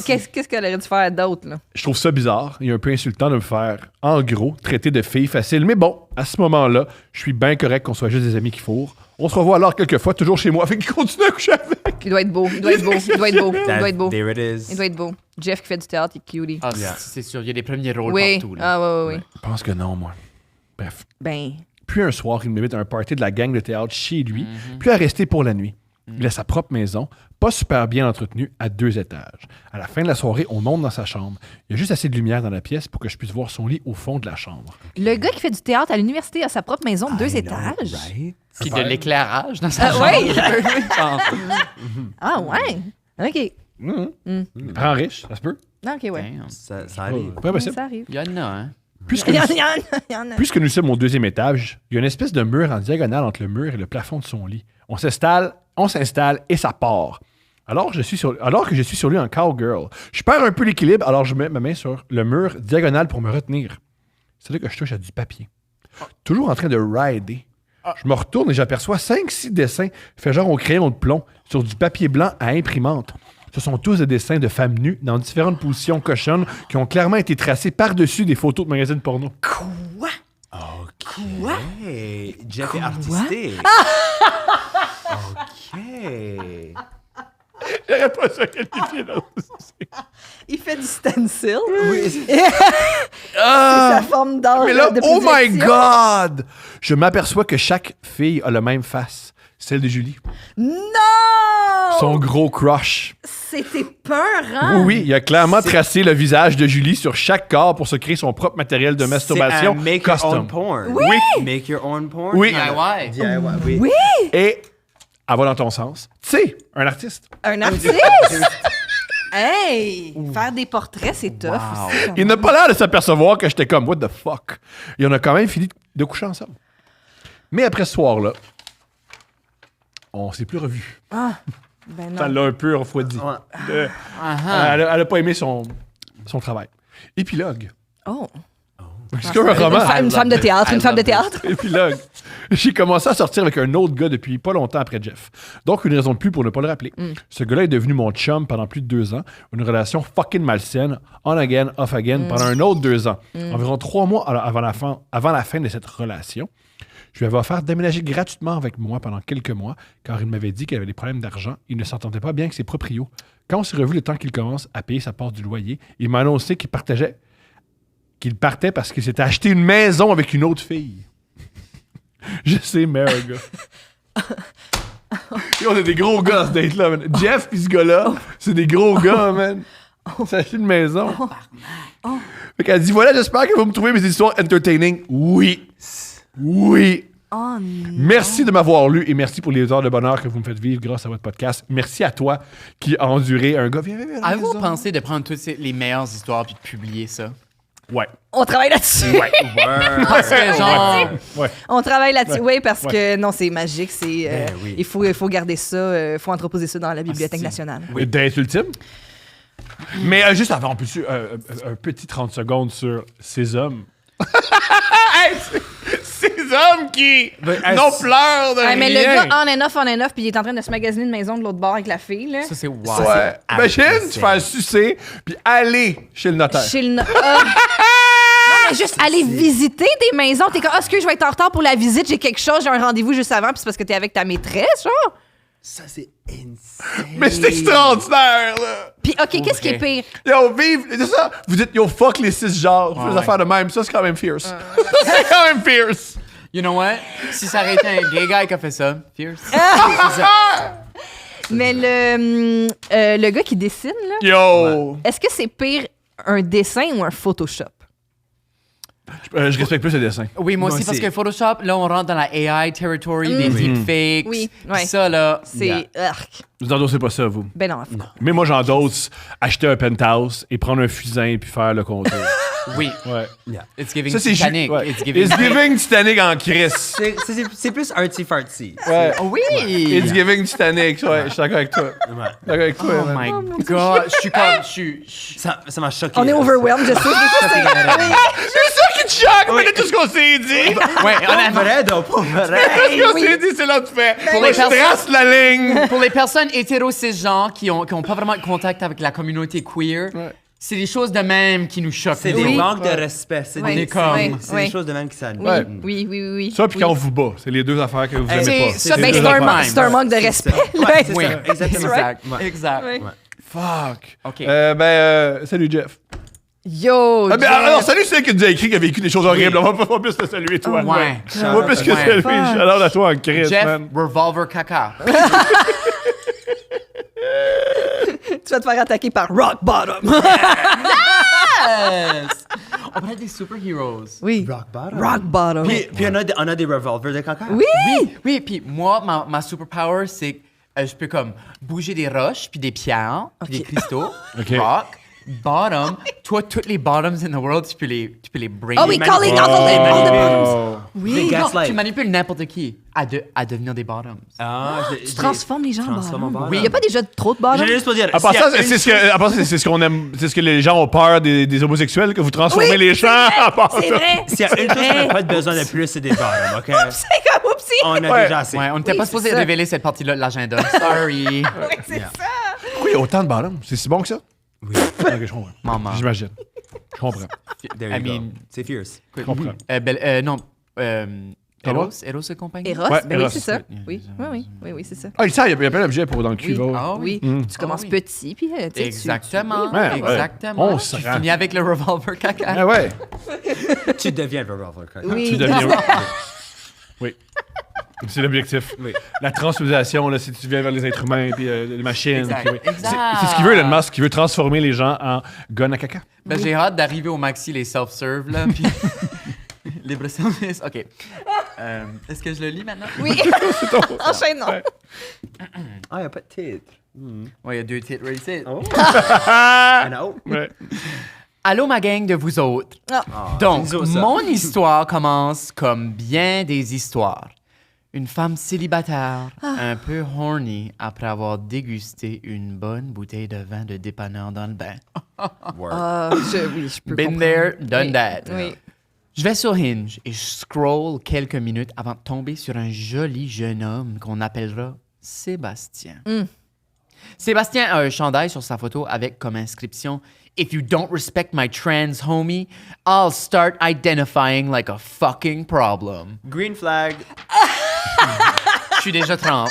S2: Qu'est-ce qu'elle aurait dû faire d'autre, là?
S1: Je trouve ça bizarre. Il est un peu insultant de me faire, en gros, traiter de fille facile. Mais bon, à ce moment-là, je suis bien correct qu'on soit juste des amis qui fourrent. On se revoit alors quelques fois, toujours chez moi. Fait qu'il continue à coucher avec.
S2: Il doit être beau, il doit être beau, il doit être beau, il doit être beau.
S3: There it is.
S2: Il doit être beau. Jeff qui fait du théâtre, il est cutie.
S4: Ah,
S3: Yeah.
S4: c'est sûr, il y a des premiers rôles
S2: Oui,
S4: partout, là.
S2: oui.
S1: Je pense que non, moi. Bref.
S2: Ben,
S1: Puis un soir, il m'invite à un party de la gang de théâtre chez lui, puis à rester pour la nuit. Il a sa propre maison, pas super bien entretenue, à 2 étages. À la fin de la soirée, on monte dans sa chambre. Il y a juste assez de lumière dans la pièce pour que je puisse voir son lit au fond de la chambre.
S2: le gars qui fait du théâtre à l'université a sa propre maison de 2 étages.
S3: Right?
S4: Puis de l'éclairage dans sa chambre.
S2: Ouais.
S4: Genre,
S2: Ah, ouais. OK.
S1: Des parents riches, ça se peut.
S2: Ah, OK, ouais.
S4: damn.
S3: Ça arrive.
S1: Pas possible.
S2: Ça arrive.
S4: Il y en a, hein.
S1: Puisque
S2: Il y
S1: nous,
S2: en a.
S1: puisque nous sommes au 2e étage, il y a une espèce de mur en diagonale entre le mur et le plafond de son lit. On s'installe et ça part. Alors que je suis sur lui en cowgirl, je perds un peu l'équilibre, alors je mets ma main sur le mur diagonal pour me retenir. C'est là que je touche à du papier. Toujours en train de rider. Je me retourne et j'aperçois 5-6 dessins faits genre au crayon de plomb sur du papier blanc à imprimante. Ce sont tous des dessins de femmes nues dans différentes positions cochonnes qui ont clairement été tracés par-dessus des photos de magazines porno.
S2: Quoi? Quoi?
S3: Hey, Jeff est artistique. OK.
S1: J'aurais pas ça qualifié dans
S2: Il fait du stencil.
S3: Oui.
S2: C'est sa forme d'art
S1: Mais là,
S2: de
S1: oh my
S2: projection.
S1: God! Je m'aperçois que chaque fille a la même face. Celle de Julie.
S2: Non!
S1: Son gros crush.
S2: C'était peurant.
S1: Oui, il a clairement tracé le visage de Julie sur chaque corps pour se créer son propre matériel de masturbation
S3: C'est un make your
S1: custom.
S3: own porn.
S2: Oui.
S3: Make your own porn.
S1: Oui.
S4: DIY.
S3: DIY, oui.
S2: Oui!
S1: Et, elle va dans ton sens. Tu sais, un artiste.
S2: Un artiste! Hey! Faire des portraits, c'est tough
S3: Wow.
S2: aussi.
S1: Il n'a pas l'air de s'apercevoir que j'étais comme, what the fuck? Et on a quand même fini de coucher ensemble. Mais après ce soir-là, on s'est plus revus.
S2: Ah! Ben
S1: Ça
S2: non.
S1: l'a un peu refroidi.
S3: Ouais.
S1: Elle a pas aimé son travail. Épilogue.
S2: Oh!
S1: C'est comme un roman.
S2: Une femme de théâtre, une femme de théâtre.
S1: Épilogue. J'ai commencé à sortir avec un autre gars depuis pas longtemps après Jeff. Donc, une raison de plus pour ne pas le rappeler. Ce gars-là est devenu mon chum pendant plus de 2 ans. Une relation fucking malsaine, on again, off again, pendant un autre 2 ans. Environ 3 mois avant la fin de cette relation. Je lui avais offert d'aménager gratuitement avec moi pendant quelques mois, car il m'avait dit qu'il avait des problèmes d'argent. Il ne s'entendait pas bien avec ses proprios. Quand on s'est revu le temps qu'il commence à payer sa part du loyer, il m'a annoncé qu'il partait parce qu'il s'était acheté une maison avec une autre fille. Je sais, mais un gars. Et on est des gros gars, ce date-là, man. Jeff pis ce gars-là, c'est des gros gars, man. Il s'est acheté une maison. Fait qu'elle dit, voilà, j'espère que vous me trouvez mes histoires entertaining. Oui. Oui.
S2: Oh non.
S1: Merci de m'avoir lu et merci pour les heures de bonheur que vous me faites vivre grâce à votre podcast. Merci à toi qui a enduré un gars. Viens,
S4: Avez-vous pensé de prendre toutes les meilleures histoires puis de publier ça?
S1: Ouais.
S2: On travaille là-dessus.
S4: Parce que genre...
S1: Ouais.
S2: On travaille là-dessus.
S1: Ouais.
S2: Oui, parce que non, c'est magique. C'est,
S3: Ben oui.
S2: il faut garder ça. Il faut entreposer ça dans la Bibliothèque
S4: si.
S2: nationale.
S1: Date ultime. Mais juste avant, en plus, un petit 30 secondes sur ces hommes. Hey, ces hommes qui n'ont pleurent de
S2: Ouais,
S1: rien.
S2: mais le gars on and off, puis il est en train de se magasiner une maison de l'autre bord avec la fille. Là.
S4: Ça, c'est wow.
S1: Ouais. Imagine, tu fais sucer, puis aller chez le notaire.
S2: Chez le non, mais juste aller visiter des maisons. T'es comme, excuse, je vais être en retard pour la visite, j'ai quelque chose, j'ai un rendez-vous juste avant, puis c'est parce que t'es avec ta maîtresse, genre.
S3: Ça, c'est insane.
S1: Mais c'est extraordinaire, là.
S2: Puis, OK, qu'est-ce qui est pire?
S1: Yo, vive, c'est ça. Vous dites, yo, fuck les 6 genres. Les affaires de même. Ça, c'est quand même fierce. C'est quand même fierce.
S4: You know what? Si ça aurait été un gay guy qui a fait ça, fierce.
S2: Mais le gars qui dessine, là,
S1: Yo.
S2: est-ce que c'est pire un dessin ou un Photoshop?
S1: Je respecte plus le dessin.
S4: Oui, moi
S3: Moi
S4: aussi, parce
S3: aussi.
S4: que Photoshop, là, on rentre dans la AI territory, des deepfakes.
S2: Oui,
S4: Puis
S2: ouais.
S4: ça, là.
S2: C'est. Arc.
S1: Vous endossez pas ça, vous.
S2: Ben non.
S1: Mais moi, j'endosse acheter un penthouse et prendre un fusain puis faire le contour.
S4: Oui.
S1: Ouais.
S4: It's giving
S1: Ça, c'est
S4: Titanic.
S1: ouais.
S4: It's giving.
S1: It's giving Titanic en crise.
S3: C'est plus artsy-fartsy.
S1: Ouais.
S4: Oh, oui!
S1: It's giving Titanic. Ouais, je suis d'accord avec toi.
S3: Ouais.
S1: Je suis d'accord avec toi.
S4: Oh
S1: man.
S4: my god, je suis comme. Je
S3: Ça m'a choqué.
S2: On est overwhelmed, je sais.
S1: C'est ça qui te choque, mais de tout ce qu'on s'est dit.
S4: Ouais,
S3: Pas
S4: honnêtement.
S3: vrai, donc, pas vrai.
S1: Tout ce qu'on s'est dit, c'est là que tu fais.
S4: Pour
S1: Moi,
S4: les
S1: je
S4: personnes-
S1: trace la ligne.
S4: Pour les personnes hétéro-cisgenres qui ont pas vraiment de contact avec la communauté queer,
S1: Ouais.
S4: c'est des choses de même qui nous choquent.
S3: C'est
S4: nous.
S3: des manques de respect. C'est
S2: Oui,
S3: des,
S4: comme-
S3: c'est
S2: oui.
S3: des choses de même qui ça.
S2: Oui,
S1: Ouais.
S2: oui.
S1: Ça, puis quand on vous bat, c'est les deux affaires que vous
S3: Hey,
S1: aimez pas.
S4: c'est ça,
S1: les
S4: ben,
S1: deux
S4: c'est un
S1: affaires.
S4: man.
S2: C'est un manque de
S3: C'est
S2: respect.
S3: ça. Ouais,
S2: Ouais.
S3: c'est
S4: Oui,
S3: ça, exactement.
S4: exact.
S2: Ouais.
S4: Exact.
S2: Ouais.
S1: Fuck.
S4: OK.
S1: Salut, Jeff.
S2: Yo,
S1: Ah, ben,
S2: Jeff.
S1: alors, salut, c'est qui nous a écrit qui a vécu des choses horribles. On va pas plus te saluer, toi.
S4: Oh, ouais.
S1: On va plus que
S4: Ouais.
S1: saluer. Shout-out à toi en crise,
S4: Jeff,
S1: man.
S4: Revolver Caca.
S2: Tu vas te faire attaquer par Rock Bottom.
S4: Yes! On parlait des superheroes.
S2: Oui.
S3: Rock bottom.
S2: Rock Bottom.
S3: Puis on a des revolvers de caca.
S2: Oui.
S4: Oui, puis moi, ma superpower, c'est que je peux comme bouger des roches, puis des pierres, puis des cristaux.
S1: OK.
S4: Rock. Bottom. Toi, toutes les bottoms in the world, tu peux les bring.
S2: Oh, we
S3: Les
S2: calling
S3: manipules.
S2: all the bottoms.
S1: Oh.
S3: Les
S2: Oui.
S3: gars-
S4: Non,
S3: Gaslight.
S4: tu manipules n'importe qui à devenir des bottoms.
S2: Tu transformes les gens en
S3: transforme en
S2: bottom.
S3: bottom.
S2: Il n'y a pas déjà trop de bottom.
S3: J'allais juste pour dire.
S1: À part
S3: s'il y a
S1: ça,
S3: une
S1: c'est ce qu'on aime, c'est ce que les gens ont peur des homosexuels, que vous transformez
S2: Oui,
S1: les gens. À part
S2: C'est
S1: ça.
S2: vrai.
S3: S'il y a une chose qu'on n'a pas besoin de plus, c'est des bottoms, OK?
S2: C'est comme oupsie.
S3: On a
S1: Ouais.
S3: déjà assez.
S4: Ouais, on n'était
S2: Oui,
S4: pas
S2: c'est
S4: supposé
S2: ça.
S4: révéler cette partie-là de l'agenda. Sorry.
S2: Ouais, c'est ça.
S1: Pourquoi il y a autant de bottoms? C'est si bon que ça?
S3: Oui.
S1: Ok, je comprends.
S4: Maman.
S1: J'imagine. Je comprends.
S3: There
S4: I
S3: you go.
S4: mean-
S3: C'est fierce.
S1: Je comprends.
S4: Non.
S1: Eros?
S4: Eros et compagnie.
S2: Eros,
S1: Ouais,
S2: ben oui,
S1: Eros.
S2: c'est ça. Oui, c'est ça.
S1: Ah, il y a plein d'objets pour dans le cul.
S2: Oui,
S1: va.
S4: Ah
S2: oui.
S4: oui.
S2: Tu commences
S4: oui.
S2: petit, puis tu sais,
S4: Exactement.
S1: Ouais, ouais.
S4: Exactement.
S1: On se
S4: Tu
S1: rend.
S4: finis avec le revolver caca.
S1: Ah ouais.
S3: Tu deviens le revolver caca.
S2: Oui.
S1: Tu deviens. Oui. C'est l'objectif.
S3: Oui.
S1: La transmutation, là, si tu viens vers les êtres humains puis les machines.
S4: Exact.
S1: puis oui.
S4: Exact.
S1: C'est ce qu'il veut, Elon Musk, qui veut transformer les gens en gun à caca.
S4: Ben, j'ai hâte d'arriver au maxi, les self-serve, là, puis... Libre service. OK. Est-ce que je le lis maintenant?
S2: Oui. Enchaîne, non.
S3: Ah, il n'y a pas de titre.
S4: Ouais, il y a 2 titres ici.
S3: Oh. I know.
S1: Ouais.
S4: Allô, ma gang de vous autres.
S2: Ah.
S4: Donc,
S3: c'est nous autres, ça.
S4: mon histoire commence comme bien des histoires. Une femme célibataire, un peu horny, après avoir dégusté une bonne bouteille de vin de dépanneur dans le bain.
S3: Word.
S2: Oui, je peux
S4: Been
S2: comprendre.
S4: there, done
S2: Oui.
S4: that.
S2: Oui.
S4: Je vais sur Hinge et je scroll quelques minutes avant de tomber sur un joli jeune homme qu'on appellera Sébastien. Sébastien a un chandail sur sa photo avec comme inscription « If you don't respect my trans homie, I'll start identifying like a fucking problem.
S3: Green flag. »
S4: Je suis déjà trempe.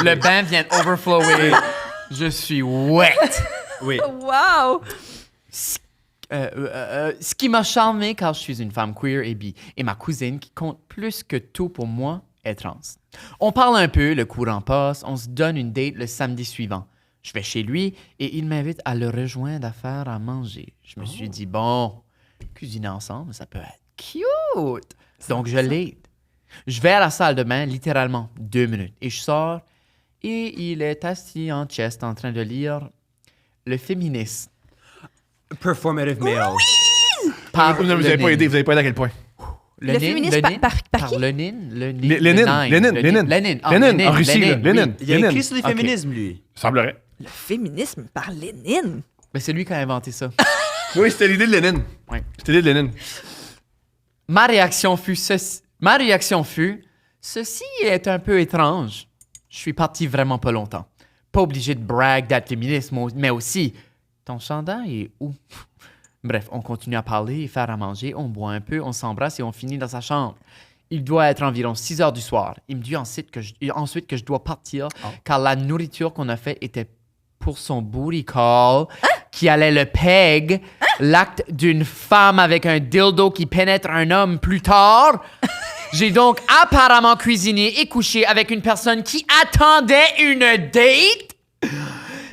S4: Le bain vient overflower. Je suis wet.
S3: Oui.
S2: Wow.
S4: Ce qui m'a charmé car je suis une femme queer et bi. Et ma cousine, qui compte plus que tout pour moi, est trans. On parle un peu, le courant passe, on se donne une date le samedi suivant. Je vais chez lui et il m'invite à le rejoindre à faire à manger. Je me suis dit, bon, cuisiner ensemble, ça peut être cute. Donc je l'aide. Je vais à la salle de bain, littéralement 2 minutes. Et je sors et il est assis en chest en train de lire Le Féministe.
S3: Performative male.
S4: Par
S1: Vous n'avez pas aidé, vous n'avez pas aidé à quel point?
S2: Le féministe par qui?
S4: Lénine.
S1: Lénine,
S4: Lénine,
S1: en Russie, là. Lénine.
S3: Il a
S1: Lénine.
S3: écrit sur le
S4: Ok.
S3: féminisme, lui.
S1: Semblerait.
S2: Le féminisme par Lénine.
S4: Ben, c'est lui qui a inventé ça.
S1: Oui, c'était l'idée de Lénine.
S4: Ouais.
S1: C'était l'idée de Lénine.
S4: Ma réaction fut ceci est un peu étrange. Je suis parti vraiment pas longtemps. Pas obligé de brag d'être féministe, mais aussi, ton chandail est où? Bref, on continue à parler et faire à manger, on boit un peu, on s'embrasse et on finit dans sa chambre. Il doit être environ 6 heures du soir. Il me dit ensuite que je dois partir car la nourriture qu'on a fait était pour son booty call qui allait le peg, l'acte d'une femme avec un dildo qui pénètre un homme plus tard. J'ai donc apparemment cuisiné et couché avec une personne qui attendait une date.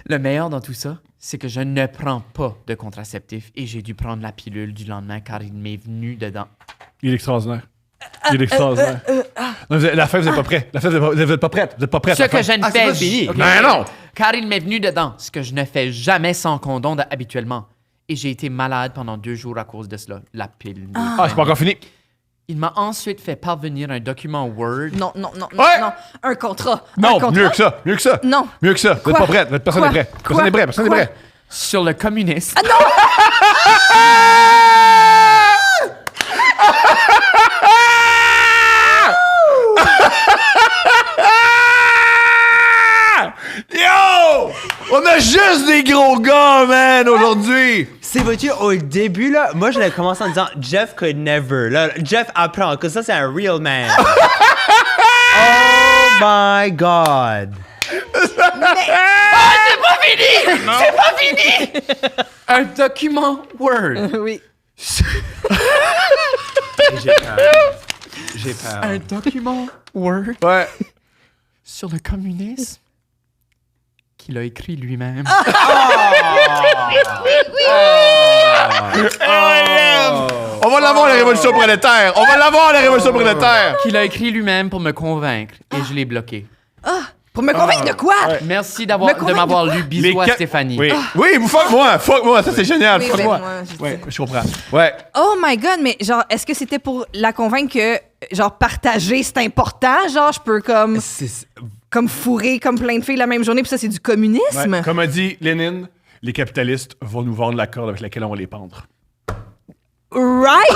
S4: Le meilleur dans tout ça, c'est que je ne prends pas de contraceptif et j'ai dû prendre la pilule du lendemain car il m'est venu dedans.
S1: Il est extraordinaire. Il est extraordinaire. Non, la fin, vous n'êtes pas prêt. La fin, vous n'êtes pas prête. Vous n'êtes pas prête.
S4: Ce que je ne
S3: c'est
S4: fais...
S3: pas fini.
S4: Ok.
S1: Ben non!
S4: Car il m'est venu dedans, ce que je ne fais jamais sans condom habituellement. Et j'ai été malade pendant 2 jours à cause de cela, la pilule.
S1: Ah, c'est pas encore fini.
S4: Il m'a ensuite fait parvenir un document Word.
S2: Non, non, non,
S1: Ouais.
S2: non. Un contrat.
S1: Non,
S2: Un contrat.
S1: mieux que ça. Mieux que ça.
S2: Non.
S1: Mieux que ça. Vous n'êtes
S2: Quoi?
S1: pas prête. Personne
S2: Quoi?
S1: n'est prêt. Personne
S2: Quoi?
S1: n'est prêt. Personne n'est
S2: Quoi?
S1: prêt.
S4: Sur le communisme.
S2: Ah non!
S1: Yo! On a juste des gros gars, man, aujourd'hui!
S3: C'est vois-tu, au début, là, moi, je l'ai commencé en disant Jeff could never. Là, Jeff apprend que ça, c'est un real man. Oh my God.
S4: Un document Word.
S2: Oui.
S3: J'ai peur. J'ai peur.
S4: Un document Word
S1: Ouais.
S4: sur le communisme qu'il a écrit lui-même.
S1: On va l'avoir, la révolution prolétaire! On va l'avoir, la révolution prolétaire!
S4: Qu'il a écrit lui-même pour me convaincre. Et je l'ai bloqué.
S2: Pour me convaincre de quoi?
S4: Merci
S2: Me
S4: de
S2: convaincre
S4: m'avoir
S2: de
S4: lu. Bisous à Stéphanie.
S1: Oui, oui, vous fuck moi, ça c'est génial,
S2: Oui,
S1: fuck
S2: ben,
S1: moi.
S2: moi, je
S1: Ouais,
S2: sais.
S1: je comprends. Ouais.
S2: Oh my God, mais genre, est-ce que c'était pour la convaincre que, genre, partager, c'est important? Genre, je peux comme fourrer comme plein de filles la même journée, puis ça, c'est du communisme?
S1: Ouais. Comme a dit Lénine, les capitalistes vont nous vendre la corde avec laquelle on va les pendre.
S2: Right?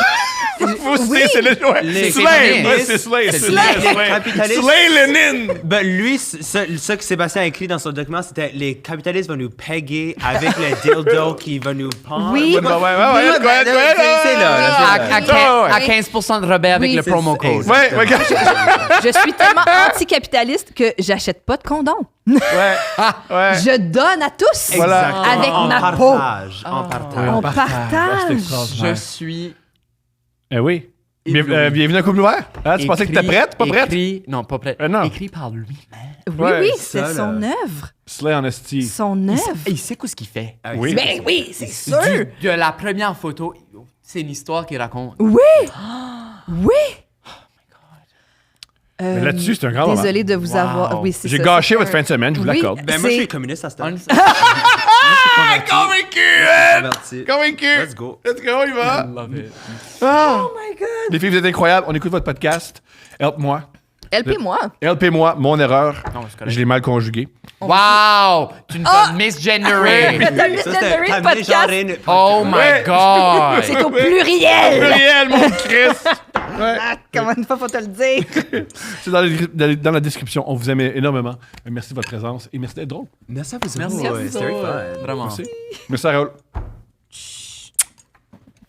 S1: C'est le
S3: Les
S1: Slay!
S3: féministes.
S1: Ouais, c'est Slay!
S3: C'est
S1: C'est
S3: Slay.
S1: Slay!
S3: Les capitalistes.
S1: Slay Lénine!
S3: Ben, lui, ce que Sébastien a écrit dans son document, c'était les capitalistes vont nous peguer avec le dildo qui va nous pendre.
S2: Oui.
S1: Ouais,
S3: Ben,
S1: c'est là.
S4: À 15% de rabais avec
S2: Oui,
S4: le
S3: c'est-
S4: promo code.
S3: exact.
S1: Ouais, regarde.
S2: Je suis tellement anticapitaliste que j'achète pas de condom.
S1: Ouais. Ouais.
S2: Je donne à tous.
S1: Voilà.
S2: Avec
S3: En
S2: ma
S3: partage. En partage.
S2: On
S1: Ouais, c'est
S2: partage.
S1: extraordinaire.
S4: Je suis...
S1: Eh oui.
S4: Ébloui.
S1: Bienvenue à Couple Ouvert. Hein, tu pensais que t'étais prête? Pas prête?
S4: Non, pas prête.
S1: Non.
S4: Écrit par lui-même.
S2: Oui,
S1: Ouais,
S2: oui,
S3: ça,
S2: c'est
S3: là.
S2: son œuvre.
S1: Slay en esti.
S2: Son œuvre.
S4: Il sait quoi ce qu'il fait.
S3: Ah
S1: Oui.
S2: Ben oui, c'est sûr.
S4: De la première photo, c'est une histoire qu'il raconte.
S2: Oui. Oui.
S1: Mais là-dessus, c'est un grand moment.
S2: Désolée de vous avoir. Oui, c'est
S1: J'ai
S2: ça,
S1: gâché
S2: c'est
S1: votre
S2: un-
S1: fin de semaine, je vous
S2: Oui.
S1: l'accorde.
S3: Ben, moi, je
S2: C'est-
S3: suis communiste à ce temps.
S1: Convaincu, man!
S3: Converti.
S1: Convaincu!
S3: Let's go.
S1: Let's go, on y va!
S4: Love it.
S2: Oh my God.
S1: Les filles, vous êtes incroyables. On écoute votre podcast. Help-moi.
S2: LP-moi.
S1: Helpez-moi, mon erreur.
S4: Non, c'est correct.
S1: Je l'ai mal conjugué.
S4: Wow! Tu nous as misgendéré.
S2: T'as
S3: Ça,
S2: misgendéré
S3: c'était
S2: le podcast.
S3: mégenré.
S4: Oh my
S1: Ouais.
S4: God!
S2: C'est au pluriel.
S1: Pluriel, mon Christ! Ouais.
S2: Ah, comment une fois faut te le dire?
S1: C'est dans la description. On vous aime énormément. Merci de votre présence et merci d'être drôle.
S3: Merci à vous.
S4: Merci à vous
S3: C'était very
S4: autres.
S3: fun.
S4: Vraiment.
S1: Merci. Merci à Raoul.